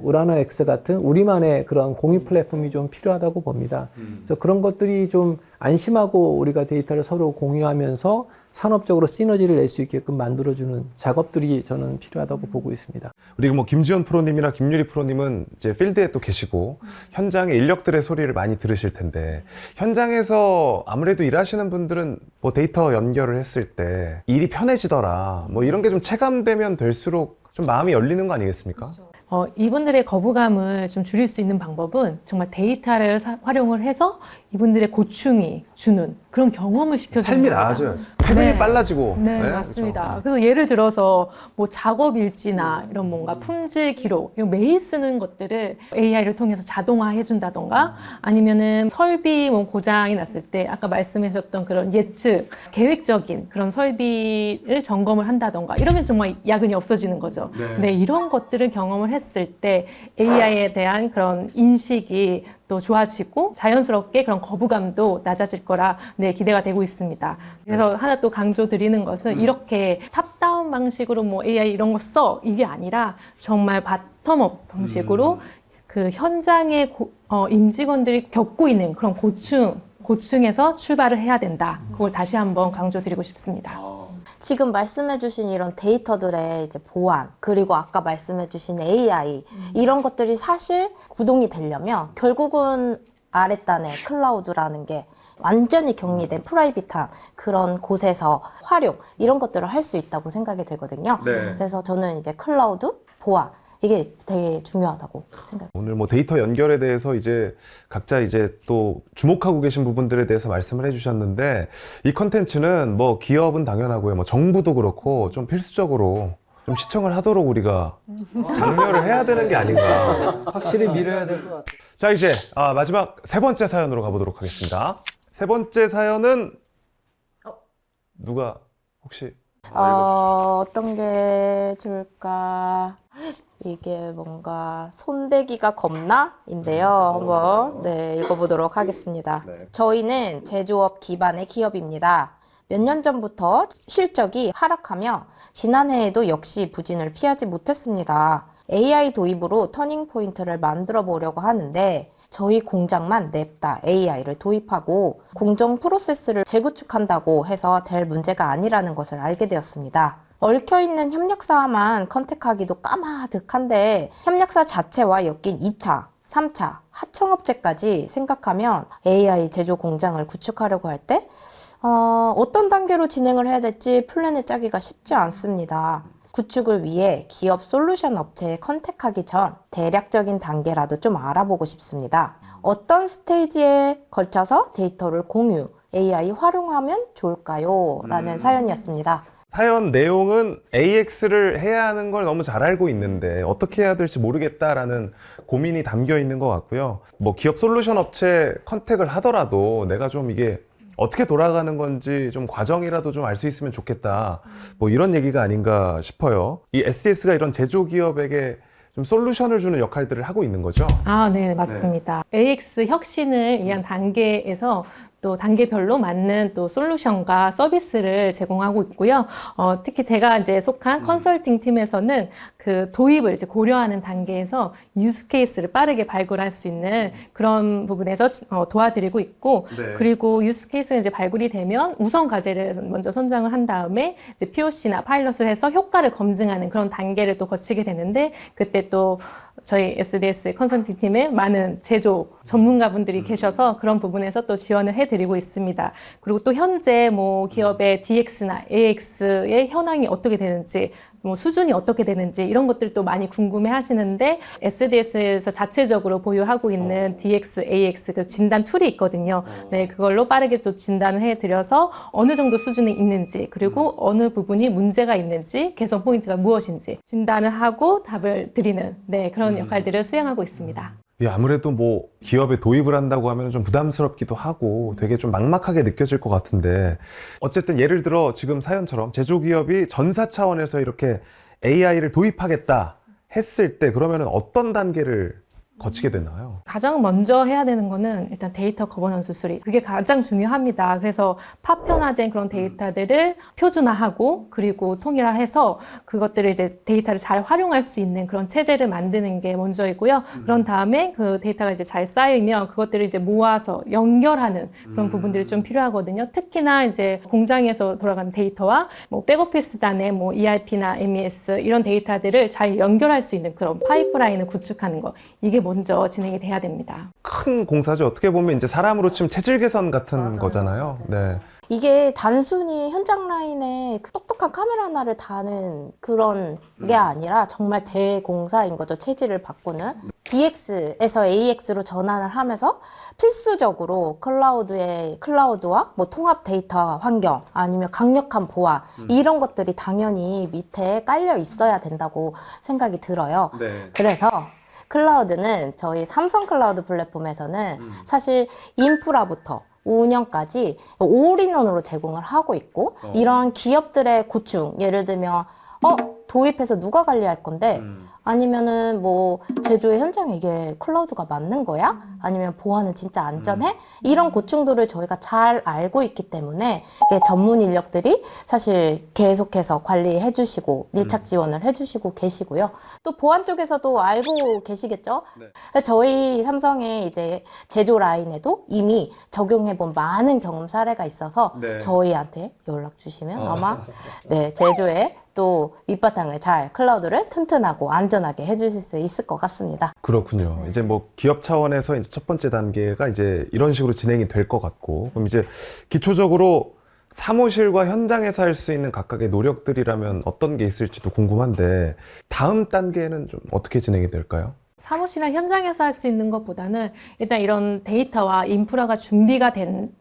S2: 우라나 X 같은 우리만의 그런 공유 플랫폼이 좀 필요하다고 봅니다. 그래서 그런 것들이 좀 안심하고 우리가 데이터를 서로 공유하면서 산업적으로 시너지를 낼 수 있게끔 만들어주는 작업들이 저는 필요하다고 보고 있습니다.
S1: 우리 뭐 김지원 프로님이나 김유리 프로님은 이제 필드에 또 계시고 현장의 인력들의 소리를 많이 들으실 텐데 현장에서 아무래도 일하시는 분들은 뭐 데이터 연결을 했을 때 일이 편해지더라 뭐 이런 게 좀 체감되면 될수록 좀 마음이 열리는 거 아니겠습니까?
S3: 이분들의 거부감을 좀 줄일 수 있는 방법은 정말 데이터를 활용을 해서 이분들의 고충이 주는 그런 경험을 시켜주는
S1: 삶이
S3: 겁니다.
S1: 나아져요. 퇴근이
S3: 네.
S1: 빨라지고.
S3: 네,
S1: 네,
S3: 맞습니다.
S1: 그렇죠.
S3: 그래서 예를 들어서 뭐 작업 일지나 이런 뭔가 품질 기록, 이런 매일 쓰는 것들을 AI를 통해서 자동화해 준다던가 아니면은 설비 뭐 고장이 났을 때 아까 말씀하셨던 그런 예측, 계획적인 그런 설비를 점검을 한다던가 이러면 정말 야근이 없어지는 거죠. 네, 이런 것들을 경험을 했을 때 AI에 대한 그런 인식이 또 좋아지고 자연스럽게 그런 거부감도 낮아질 거라 기대가 되고 있습니다. 그래서 하나 또 강조드리는 것은 이렇게 탑다운 방식으로 뭐 AI 이런 거 써 이게 아니라 정말 바텀업 방식으로 그 현장의 임직원들이 겪고 있는 그런 고충에서 출발을 해야 된다. 그걸 다시 한번 강조드리고 싶습니다.
S4: 지금 말씀해주신 이런 데이터들의 이제 보안, 그리고 아까 말씀해주신 AI, 이런 것들이 사실 구동이 되려면 결국은 아랫단에 클라우드라는 게 완전히 격리된 프라이빗한 그런 곳에서 활용, 이런 것들을 할 수 있다고 생각이 되거든요. 그래서 저는 이제 클라우드, 보안, 이게 되게 중요하다고 생각해요.
S1: 오늘 뭐 데이터 연결에 대해서 이제 각자 이제 또 주목하고 계신 부분들에 대해서 말씀을 해주셨는데 이 컨텐츠는 뭐 기업은 당연하고요. 뭐 정부도 그렇고 좀 필수적으로 좀 시청을 하도록 우리가 장려를 해야 되는 게 아닌가.
S5: 확실히 밀어야 될 것 같아요.
S1: 자, 이제 마지막 세 번째 사연으로 가보도록 하겠습니다. 세 번째 사연은 누가 혹시
S4: 어떤 게 좋을까? 이게 뭔가 손대기가 겁나인데요. 한번 읽어보도록 하겠습니다. 저희는 제조업 기반의 기업입니다. 몇 년 전부터 실적이 하락하며 지난해에도 역시 부진을 피하지 못했습니다. AI 도입으로 터닝 포인트를 만들어 보려고 하는데 저희 공장만 냅다 AI를 도입하고 공정 프로세스를 재구축한다고 해서 될 문제가 아니라는 것을 알게 되었습니다. 얽혀있는 협력사만 컨택하기도 까마득한데 협력사 자체와 엮인 2차, 3차, 하청업체까지 생각하면 AI 제조 공장을 구축하려고 할 때 어떤 단계로 진행을 해야 될지 플랜을 짜기가 쉽지 않습니다. 구축을 위해 기업 솔루션 업체에 컨택하기 전 대략적인 단계라도 좀 알아보고 싶습니다. 어떤 스테이지에 걸쳐서 데이터를 공유, AI 활용하면 좋을까요? 라는 사연이었습니다.
S1: 사연 내용은 AX를 해야 하는 걸 너무 잘 알고 있는데 어떻게 해야 될지 모르겠다라는 고민이 담겨 있는 것 같고요. 뭐 기업 솔루션 업체 컨택을 하더라도 내가 좀 이게 어떻게 돌아가는 건지 좀 과정이라도 좀 알 수 있으면 좋겠다. 뭐 이런 얘기가 아닌가 싶어요. 이 SDS가 이런 제조기업에게 좀 솔루션을 주는 역할들을 하고 있는 거죠.
S3: 아, 네, 맞습니다. AX 혁신을 위한 단계에서 또 단계별로 맞는 또 솔루션과 서비스를 제공하고 있고요. 특히 제가 이제 속한 컨설팅 팀에서는 그 도입을 이제 고려하는 단계에서 유스 케이스를 빠르게 발굴할 수 있는 그런 부분에서 도와드리고 있고, 그리고 유스 케이스가 이제 발굴이 되면 우선 과제를 먼저 선정을 한 다음에 이제 POC나 파일럿을 해서 효과를 검증하는 그런 단계를 또 거치게 되는데, 그때 또 저희 SDS 컨설팅 팀에 많은 제조 전문가분들이 계셔서 그런 부분에서 또 지원을 해드리고 있습니다. 그리고 또 현재 뭐 기업의 DX나 AX의 현황이 어떻게 되는지, 뭐 수준이 어떻게 되는지 이런 것들도 많이 궁금해 하시는데, SDS에서 자체적으로 보유하고 있는 DX, AX 그 진단 툴이 있거든요. 네, 그걸로 빠르게 또 진단을 해드려서 어느 정도 수준이 있는지, 그리고 어느 부분이 문제가 있는지, 개선 포인트가 무엇인지 진단을 하고 답을 드리는, 네, 그런 역할들을 수행하고 있습니다.
S1: 예, 아무래도 뭐 기업에 도입을 한다고 하면 좀 부담스럽기도 하고 되게 좀 막막하게 느껴질 것 같은데, 어쨌든 예를 들어 지금 사연처럼 제조기업이 전사 차원에서 이렇게 AI를 도입하겠다 했을 때 그러면 어떤 단계를 거치게 되나요?
S3: 가장 먼저 해야 되는 거는 일단 데이터 거버넌스 수립. 그게 가장 중요합니다. 그래서 파편화된 그런 데이터들을 표준화하고 그리고 통일화해서 그것들을 이제 데이터를 잘 활용할 수 있는 그런 체제를 만드는 게 먼저이고요. 그런 다음에 그 데이터가 이제 잘 쌓이면 그것들을 이제 모아서 연결하는 그런 부분들이 좀 필요하거든요. 특히나 이제 공장에서 돌아가는 데이터와 뭐 백오피스단의 뭐 ERP나 MES 이런 데이터들을 잘 연결할 수 있는 그런 파이프라인을 구축하는 거. 이게 먼저 진행이 돼야 됩니다.
S1: 큰 공사죠. 어떻게 보면 이제 사람으로 치면 체질 개선 같은 거잖아요. 네.
S4: 이게 단순히 현장 라인에 그 똑똑한 카메라 하나를 다는 그런 게 아니라 정말 대공사인 거죠. 체질을 바꾸는. DX에서 AX로 전환을 하면서 필수적으로 클라우드와 뭐 통합 데이터 환경 아니면 강력한 보안 이런 것들이 당연히 밑에 깔려 있어야 된다고 생각이 들어요. 그래서 클라우드는 저희 삼성 클라우드 플랫폼에서는 사실 인프라부터 운영까지 올인원으로 제공을 하고 있고, 이러한 기업들의 고충, 예를 들면 도입해서 누가 관리할 건데, 아니면은 뭐 제조의 현장에 이게 클라우드가 맞는 거야? 아니면 보안은 진짜 안전해? 이런 고충들을 저희가 잘 알고 있기 때문에 전문 인력들이 사실 계속해서 관리해 주시고 밀착 지원을 해 주시고 계시고요. 또 보안 쪽에서도 알고 계시겠죠? 저희 삼성의 이제 제조 라인에도 이미 적용해 본 많은 경험 사례가 있어서 저희한테 연락 주시면 아마 제조에 또 밑바탕을 잘 클라우드를 튼튼하고 안전하게 해주실 수 있을 것 같습니다.
S1: 그렇군요. 이제 뭐 기업 차원에서 이제 첫 번째 단계가 이제 이런 식으로 진행이 될 것 같고, 그럼 이제 기초적으로 사무실과 현장에서 할 수 있는 각각의 노력들이라면 어떤 게 있을지도 궁금한데, 다음 단계는 좀 어떻게 진행이 될까요?
S3: 사무실이나 현장에서 할 수 있는 것보다는 일단 이런 데이터와 인프라가 준비가 된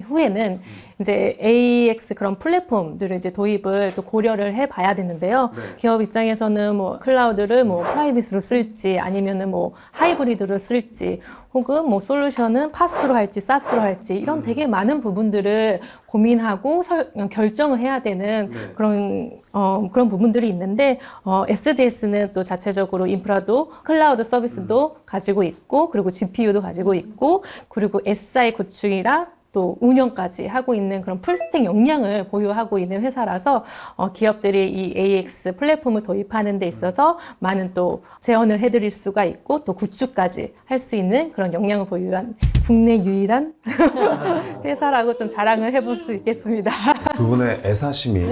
S3: 후에는 이제 AX 그런 플랫폼들을 이제 도입을 또 고려를 해 봐야 되는데요. 기업 입장에서는 뭐 클라우드를 뭐 프라이빗으로 쓸지 아니면은 뭐 하이브리드로 쓸지 혹은 뭐 솔루션은 파스로 할지 사스로 할지 이런 되게 많은 부분들을 고민하고 결정을 해야 되는 그런 부분들이 있는데, SDS는 또 자체적으로 인프라도 클라우드 서비스도 가지고 있고, 그리고 GPU도 가지고 있고, 그리고 SI 구축이랑 또 운영까지 하고 있는 그런 풀스택 역량을 보유하고 있는 회사라서 기업들이 이 AX 플랫폼을 도입하는 데 있어서 많은 또 제언을 해드릴 수가 있고 또 구축까지 할 수 있는 그런 역량을 보유한 국내 유일한 회사라고 좀 자랑을 해볼 수 있겠습니다.
S1: 두 분의 애사심이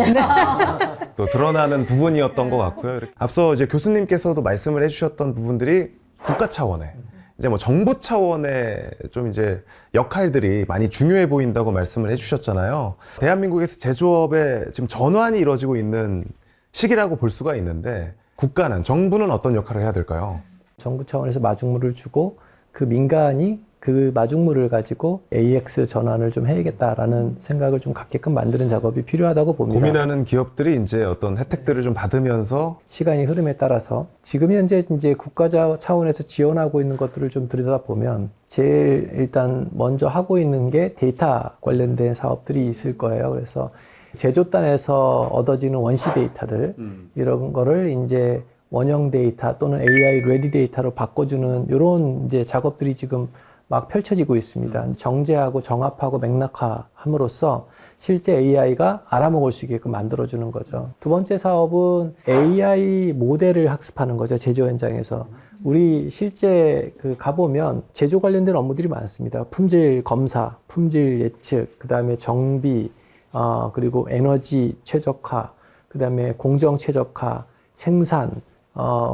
S1: 또 드러나는 부분이었던 것 같고요. 이렇게 앞서 이제 교수님께서도 말씀을 해주셨던 부분들이 국가 차원의 이제 뭐 정부 차원의 좀 이제 역할들이 많이 중요해 보인다고 말씀을 해주셨잖아요. 대한민국에서 제조업에 지금 전환이 이루어지고 있는 시기라고 볼 수가 있는데, 국가는, 정부는 어떤 역할을 해야 될까요?
S2: 정부 차원에서 마중물을 주고 그 민간이 그 마중물을 가지고 AX 전환을 좀 해야겠다라는 생각을 좀 갖게끔 만드는 작업이 필요하다고 봅니다.
S1: 고민하는 기업들이 이제 어떤 혜택들을 좀 받으면서
S2: 시간이 흐름에 따라서 지금 현재 이제 국가 차원에서 지원하고 있는 것들을 좀 들여다보면 제일 일단 먼저 하고 있는 게 데이터 관련된 사업들이 있을 거예요. 그래서 제조단에서 얻어지는 원시 데이터들 이런 거를 이제 원형 데이터 또는 AI 레디 데이터로 바꿔주는 이런 이제 작업들이 지금 막 펼쳐지고 있습니다. 정제하고 정합하고 맥락화함으로써 실제 AI가 알아먹을 수 있게끔 만들어주는 거죠. 두 번째 사업은 AI 모델을 학습하는 거죠. 제조 현장에서. 우리 실제 가보면 제조 관련된 업무들이 많습니다. 품질 검사, 품질 예측, 그 다음에 정비, 그리고 에너지 최적화, 그 다음에 공정 최적화, 생산,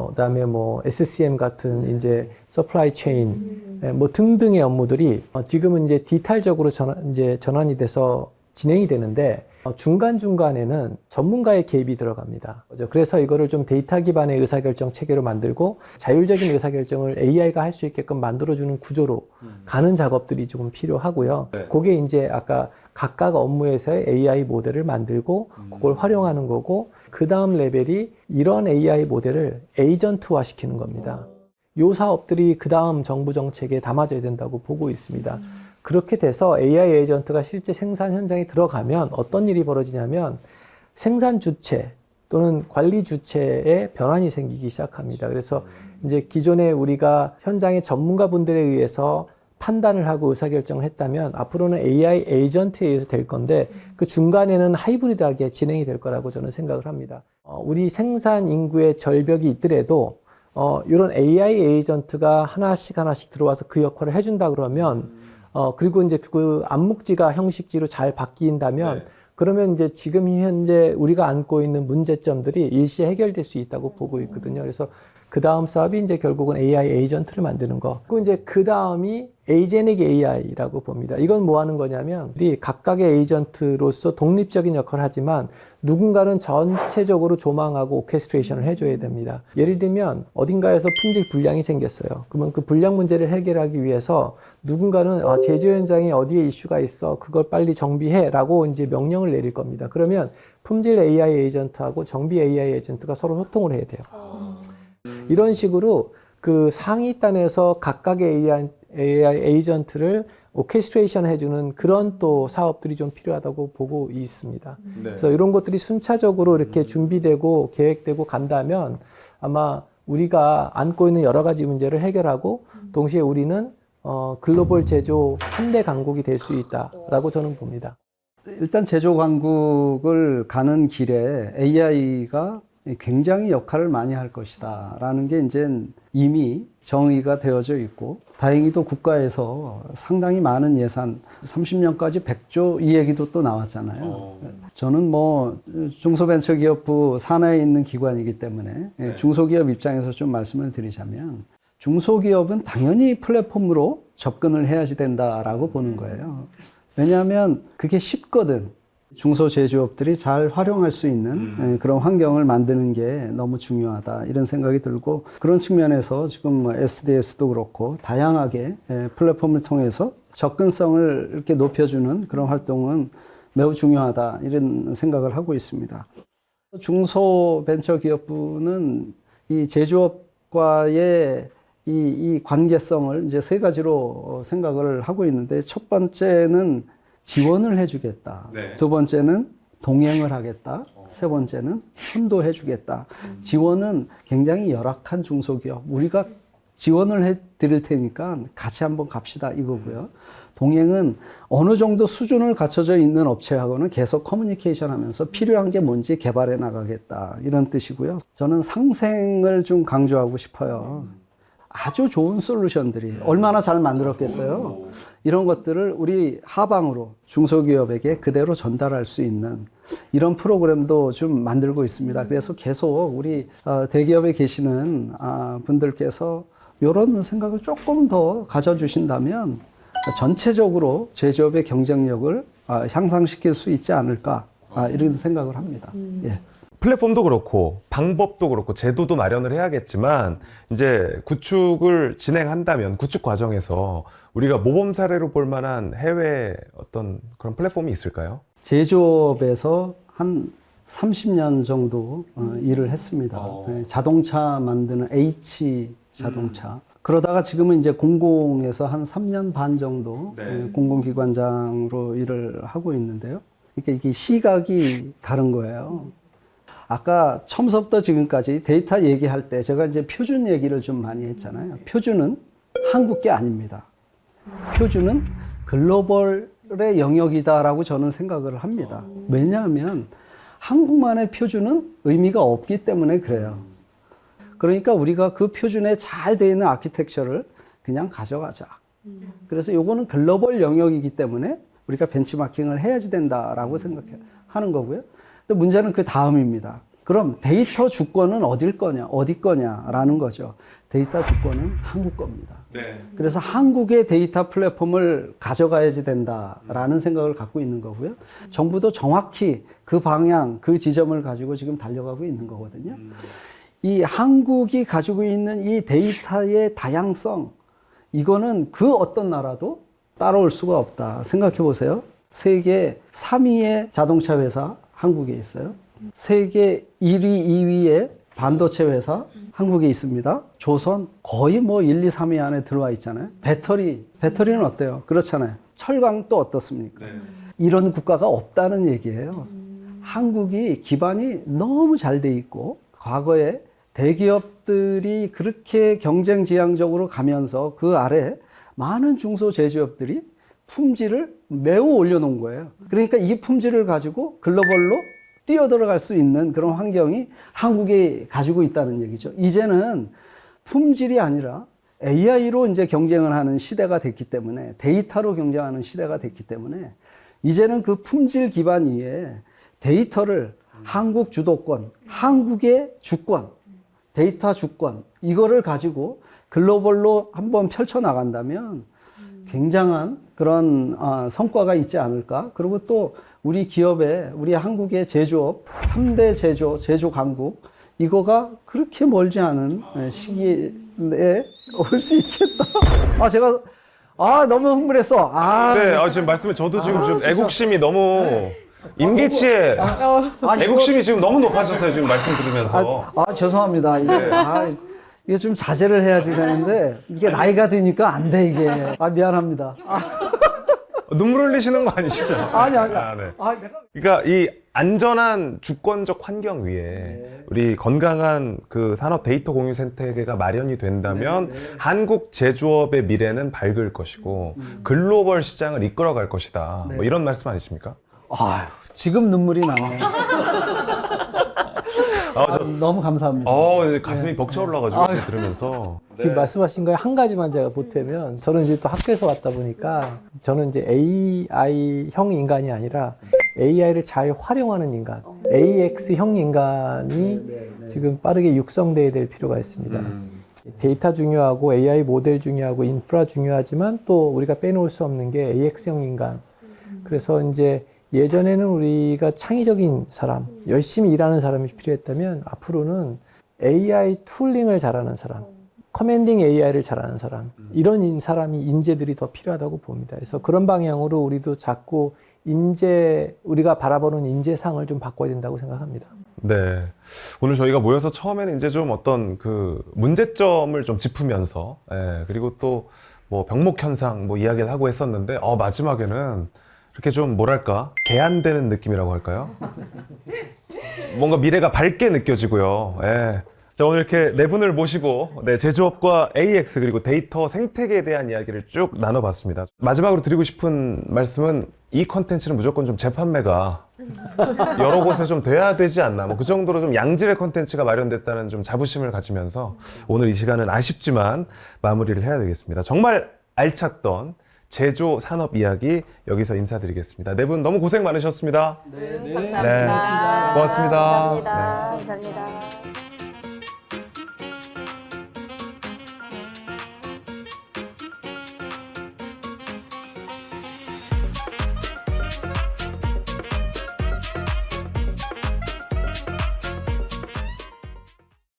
S2: 그다음에 뭐 SCM 같은 이제 서플라이 체인 뭐 등등의 업무들이 지금은 이제 디테일적으로 전환이 돼서 진행이 되는데 중간중간에는 전문가의 개입이 들어갑니다. 그래서 이거를 좀 데이터 기반의 의사결정 체계로 만들고 자율적인 의사결정을 AI가 할 수 있게끔 만들어주는 구조로 가는 작업들이 조금 필요하고요.
S1: 네.
S2: 그게 이제 아까 각각 업무에서의 AI 모델을 만들고 그걸 활용하는 거고 그 다음 레벨이 이런 AI 모델을 에이전트화 시키는 겁니다. 요 사업들이 그 다음 정부 정책에 담아져야 된다고 보고 있습니다. 그렇게 돼서 AI 에이전트가 실제 생산 현장에 들어가면 어떤 일이 벌어지냐면 생산 주체 또는 관리 주체에 변환이 생기기 시작합니다. 그래서 이제 기존에 우리가 현장의 전문가분들에 의해서 판단을 하고 의사결정을 했다면 앞으로는 AI 에이전트에 의해서 될 건데 그 중간에는 하이브리드하게 진행이 될 거라고 저는 생각을 합니다. 우리 생산 인구의 절벽이 있더라도 이런 AI 에이전트가 하나씩 들어와서 그 역할을 해준다 그러면 그리고 이제 그 암묵지가 형식지로 잘 바뀐다면 그러면 이제 지금 현재 우리가 안고 있는 문제점들이 일시에 해결될 수 있다고 보고 있거든요. 그래서 그 다음 사업이 이제 결국은 AI 에이전트를 만드는 거. 그리고 이제 그 다음이 에이제닉 AI라고 봅니다. 이건 뭐 하는 거냐면 우리 각각의 에이전트로서 독립적인 역할을 하지만 누군가는 전체적으로 조망하고 오케스트레이션을 해줘야 됩니다. 예를 들면 어딘가에서 품질 불량이 생겼어요. 그러면 그 불량 문제를 해결하기 위해서 누군가는 제조 현장에 어디에 이슈가 있어 그걸 빨리 정비해라고 이제 명령을 내릴 겁니다. 그러면 품질 AI 에이전트하고 정비 AI 에이전트가 서로 소통을 해야 돼요. 이런 식으로 그 상위단에서 각각의 AI 에이전트를 오케스트레이션 해주는 그런 또 사업들이 좀 필요하다고 보고 있습니다. 그래서 이런 것들이 순차적으로 이렇게 준비되고 계획되고 간다면 아마 우리가 안고 있는 여러 가지 문제를 해결하고 동시에 우리는 글로벌 제조 3대 강국이 될 수 있다라고 저는 봅니다.
S5: 일단 제조 강국을 가는 길에 AI가 굉장히 역할을 많이 할 것이다 라는 게 이제 이미 정의가 되어져 있고 다행히도 국가에서 상당히 많은 예산 30년까지 100조 이 얘기도 또 나왔잖아요. 저는 뭐 중소벤처기업부 산하에 있는 기관이기 때문에 중소기업 입장에서 좀 말씀을 드리자면 중소기업은 당연히 플랫폼으로 접근을 해야지 된다라고 보는 거예요. 왜냐하면 그게 쉽거든. 중소제조업들이 잘 활용할 수 있는 그런 환경을 만드는 게 너무 중요하다 이런 생각이 들고 그런 측면에서 지금 뭐 SDS도 그렇고 다양하게 플랫폼을 통해서 접근성을 이렇게 높여주는 그런 활동은 매우 중요하다 이런 생각을 하고 있습니다. 중소벤처기업부는 이 제조업과의 이 관계성을 이제 세 가지로 생각을 하고 있는데 첫 번째는 지원을 해주겠다. 두 번째는 동행을 하겠다. 세 번째는 선도해 주겠다. 지원은 굉장히 열악한 중소기업. 우리가 지원을 해 드릴 테니까 같이 한번 갑시다 이거고요. 동행은 어느 정도 수준을 갖춰져 있는 업체하고는 계속 커뮤니케이션 하면서 필요한 게 뭔지 개발해 나가겠다. 이런 뜻이고요. 저는 상생을 좀 강조하고 싶어요. 아주 좋은 솔루션들이 얼마나 잘 만들었겠어요. 이런 것들을 우리 하방으로 중소기업에게 그대로 전달할 수 있는 이런 프로그램도 좀 만들고 있습니다. 그래서 계속 우리 대기업에 계시는 분들께서 이런 생각을 조금 더 가져주신다면 전체적으로 제조업의 경쟁력을 향상시킬 수 있지 않을까 이런 생각을 합니다. 예.
S1: 플랫폼도 그렇고 방법도 그렇고 제도도 마련을 해야겠지만 이제 구축을 진행한다면 구축 과정에서 우리가 모범 사례로 볼 만한 해외 어떤 그런 플랫폼이 있을까요?
S5: 제조업에서 한 30년 정도 일을 했습니다. 네, 자동차 만드는 H 자동차. 그러다가 지금은 이제 공공에서 한 3년 반 정도 공공기관장으로 일을 하고 있는데요. 그러니까 이게 시각이 다른 거예요. 아까 처음부터 지금까지 데이터 얘기할 때 제가 이제 표준 얘기를 좀 많이 했잖아요. 표준은 한국 게 아닙니다. 표준은 글로벌의 영역이다라고 저는 생각을 합니다. 왜냐하면 한국만의 표준은 의미가 없기 때문에 그래요. 그러니까 우리가 그 표준에 잘 되어 있는 아키텍처를 그냥 가져가자. 그래서 요거는 글로벌 영역이기 때문에 우리가 벤치마킹을 해야지 된다라고 생각하는 거고요. 근데 문제는 그 다음입니다. 그럼 데이터 주권은 어디 거냐라는 거죠. 데이터 주권은 한국 겁니다. 그래서 한국의 데이터 플랫폼을 가져가야지 된다라는 생각을 갖고 있는 거고요. 정부도 정확히 그 방향, 그 지점을 가지고 지금 달려가고 있는 거거든요. 이 한국이 가지고 있는 이 데이터의 다양성, 이거는 그 어떤 나라도 따라올 수가 없다. 생각해 보세요. 세계 3위의 자동차 회사 한국에 있어요. 세계 1위, 2위의 반도체 회사 한국에 있습니다. 조선 거의 뭐 1, 2, 3위 안에 들어와 있잖아요. 배터리는 어때요? 그렇잖아요. 철강 또 어떻습니까? 이런 국가가 없다는 얘기예요. 한국이 기반이 너무 잘 돼 있고 과거에 대기업들이 그렇게 경쟁지향적으로 가면서 그 아래 많은 중소제조업들이 품질을 매우 올려놓은 거예요. 그러니까 이 품질을 가지고 글로벌로 뛰어들어갈 수 있는 그런 환경이 한국에 가지고 있다는 얘기죠. 이제는 품질이 아니라 AI로 이제 경쟁을 하는 시대가 됐기 때문에, 데이터로 경쟁하는 시대가 됐기 때문에 이제는 그 품질 기반 위에 데이터를 한국 주도권, 한국의 주권, 데이터 주권, 이거를 가지고 글로벌로 한번 펼쳐나간다면 굉장한 그런 성과가 있지 않을까. 그리고 또 우리 기업의, 우리 한국의 제조업, 3대 제조 강국, 이거가 그렇게 멀지 않은 시기에 올 수 있겠다. 제가 너무 흥분했어.
S1: 네, 지금 말씀에 저도 지금 좀 애국심이 너무 임계치에 애국심이 지금 너무 높아졌어요. 지금 말씀 들으면서.
S5: 죄송합니다. 이게 좀 자제를 해야지 되는데 이게 나이가 드니까 안 돼, 이게. 미안합니다.
S1: 눈물 흘리시는 거 아니시죠?
S5: 아니.
S1: 네. 그러니까 이 안전한 주권적 환경 위에 우리 건강한 그 산업 데이터 공유 생태계가 마련이 된다면 한국 제조업의 미래는 밝을 것이고 글로벌 시장을 이끌어갈 것이다. 뭐 이런 말씀 아니십니까?
S5: 지금 눈물이 나네요. 너무 감사합니다.
S1: 가슴이 벅차 올라가지고 이렇게 들으면서.
S2: 지금 말씀하신 거에 한 가지만 제가 보태면, 저는 이제 또 학교에서 왔다 보니까 저는 이제 AI형 인간이 아니라 AI를 잘 활용하는 인간, AX형 인간이 지금 빠르게 육성돼야 될 필요가 있습니다. 데이터 중요하고 AI 모델 중요하고 인프라 중요하지만 또 우리가 빼놓을 수 없는 게 AX형 인간. 그래서 이제 예전에는 우리가 창의적인 사람, 열심히 일하는 사람이 필요했다면 앞으로는 AI 툴링을 잘하는 사람, 커맨딩 AI를 잘하는 사람, 이런 사람이 인재들이 더 필요하다고 봅니다. 그래서 그런 방향으로 우리도 자꾸 우리가 바라보는 인재상을 좀 바꿔야 된다고 생각합니다.
S1: 네. 오늘 저희가 모여서 처음에는 이제 좀 어떤 그 문제점을 좀 짚으면서, 그리고 또 뭐 병목 현상 뭐 이야기를 하고 했었는데, 마지막에는 이렇게 좀 뭐랄까 개안되는 느낌이라고 할까요? 뭔가 미래가 밝게 느껴지고요. 자, 오늘 이렇게 네 분을 모시고 제조업과 AX 그리고 데이터 생태계에 대한 이야기를 쭉 나눠봤습니다. 마지막으로 드리고 싶은 말씀은 이 컨텐츠는 무조건 좀 재판매가 여러 곳에 좀 돼야 되지 않나, 뭐 그 정도로 좀 양질의 컨텐츠가 마련됐다는 좀 자부심을 가지면서 오늘 이 시간은 아쉽지만 마무리를 해야 되겠습니다. 정말 알찼던 제조 산업 이야기 여기서 인사드리겠습니다. 네 분 너무 고생 많으셨습니다.
S4: 감사합니다.
S1: 고맙습니다.
S4: 감사합니다. 감사합니다.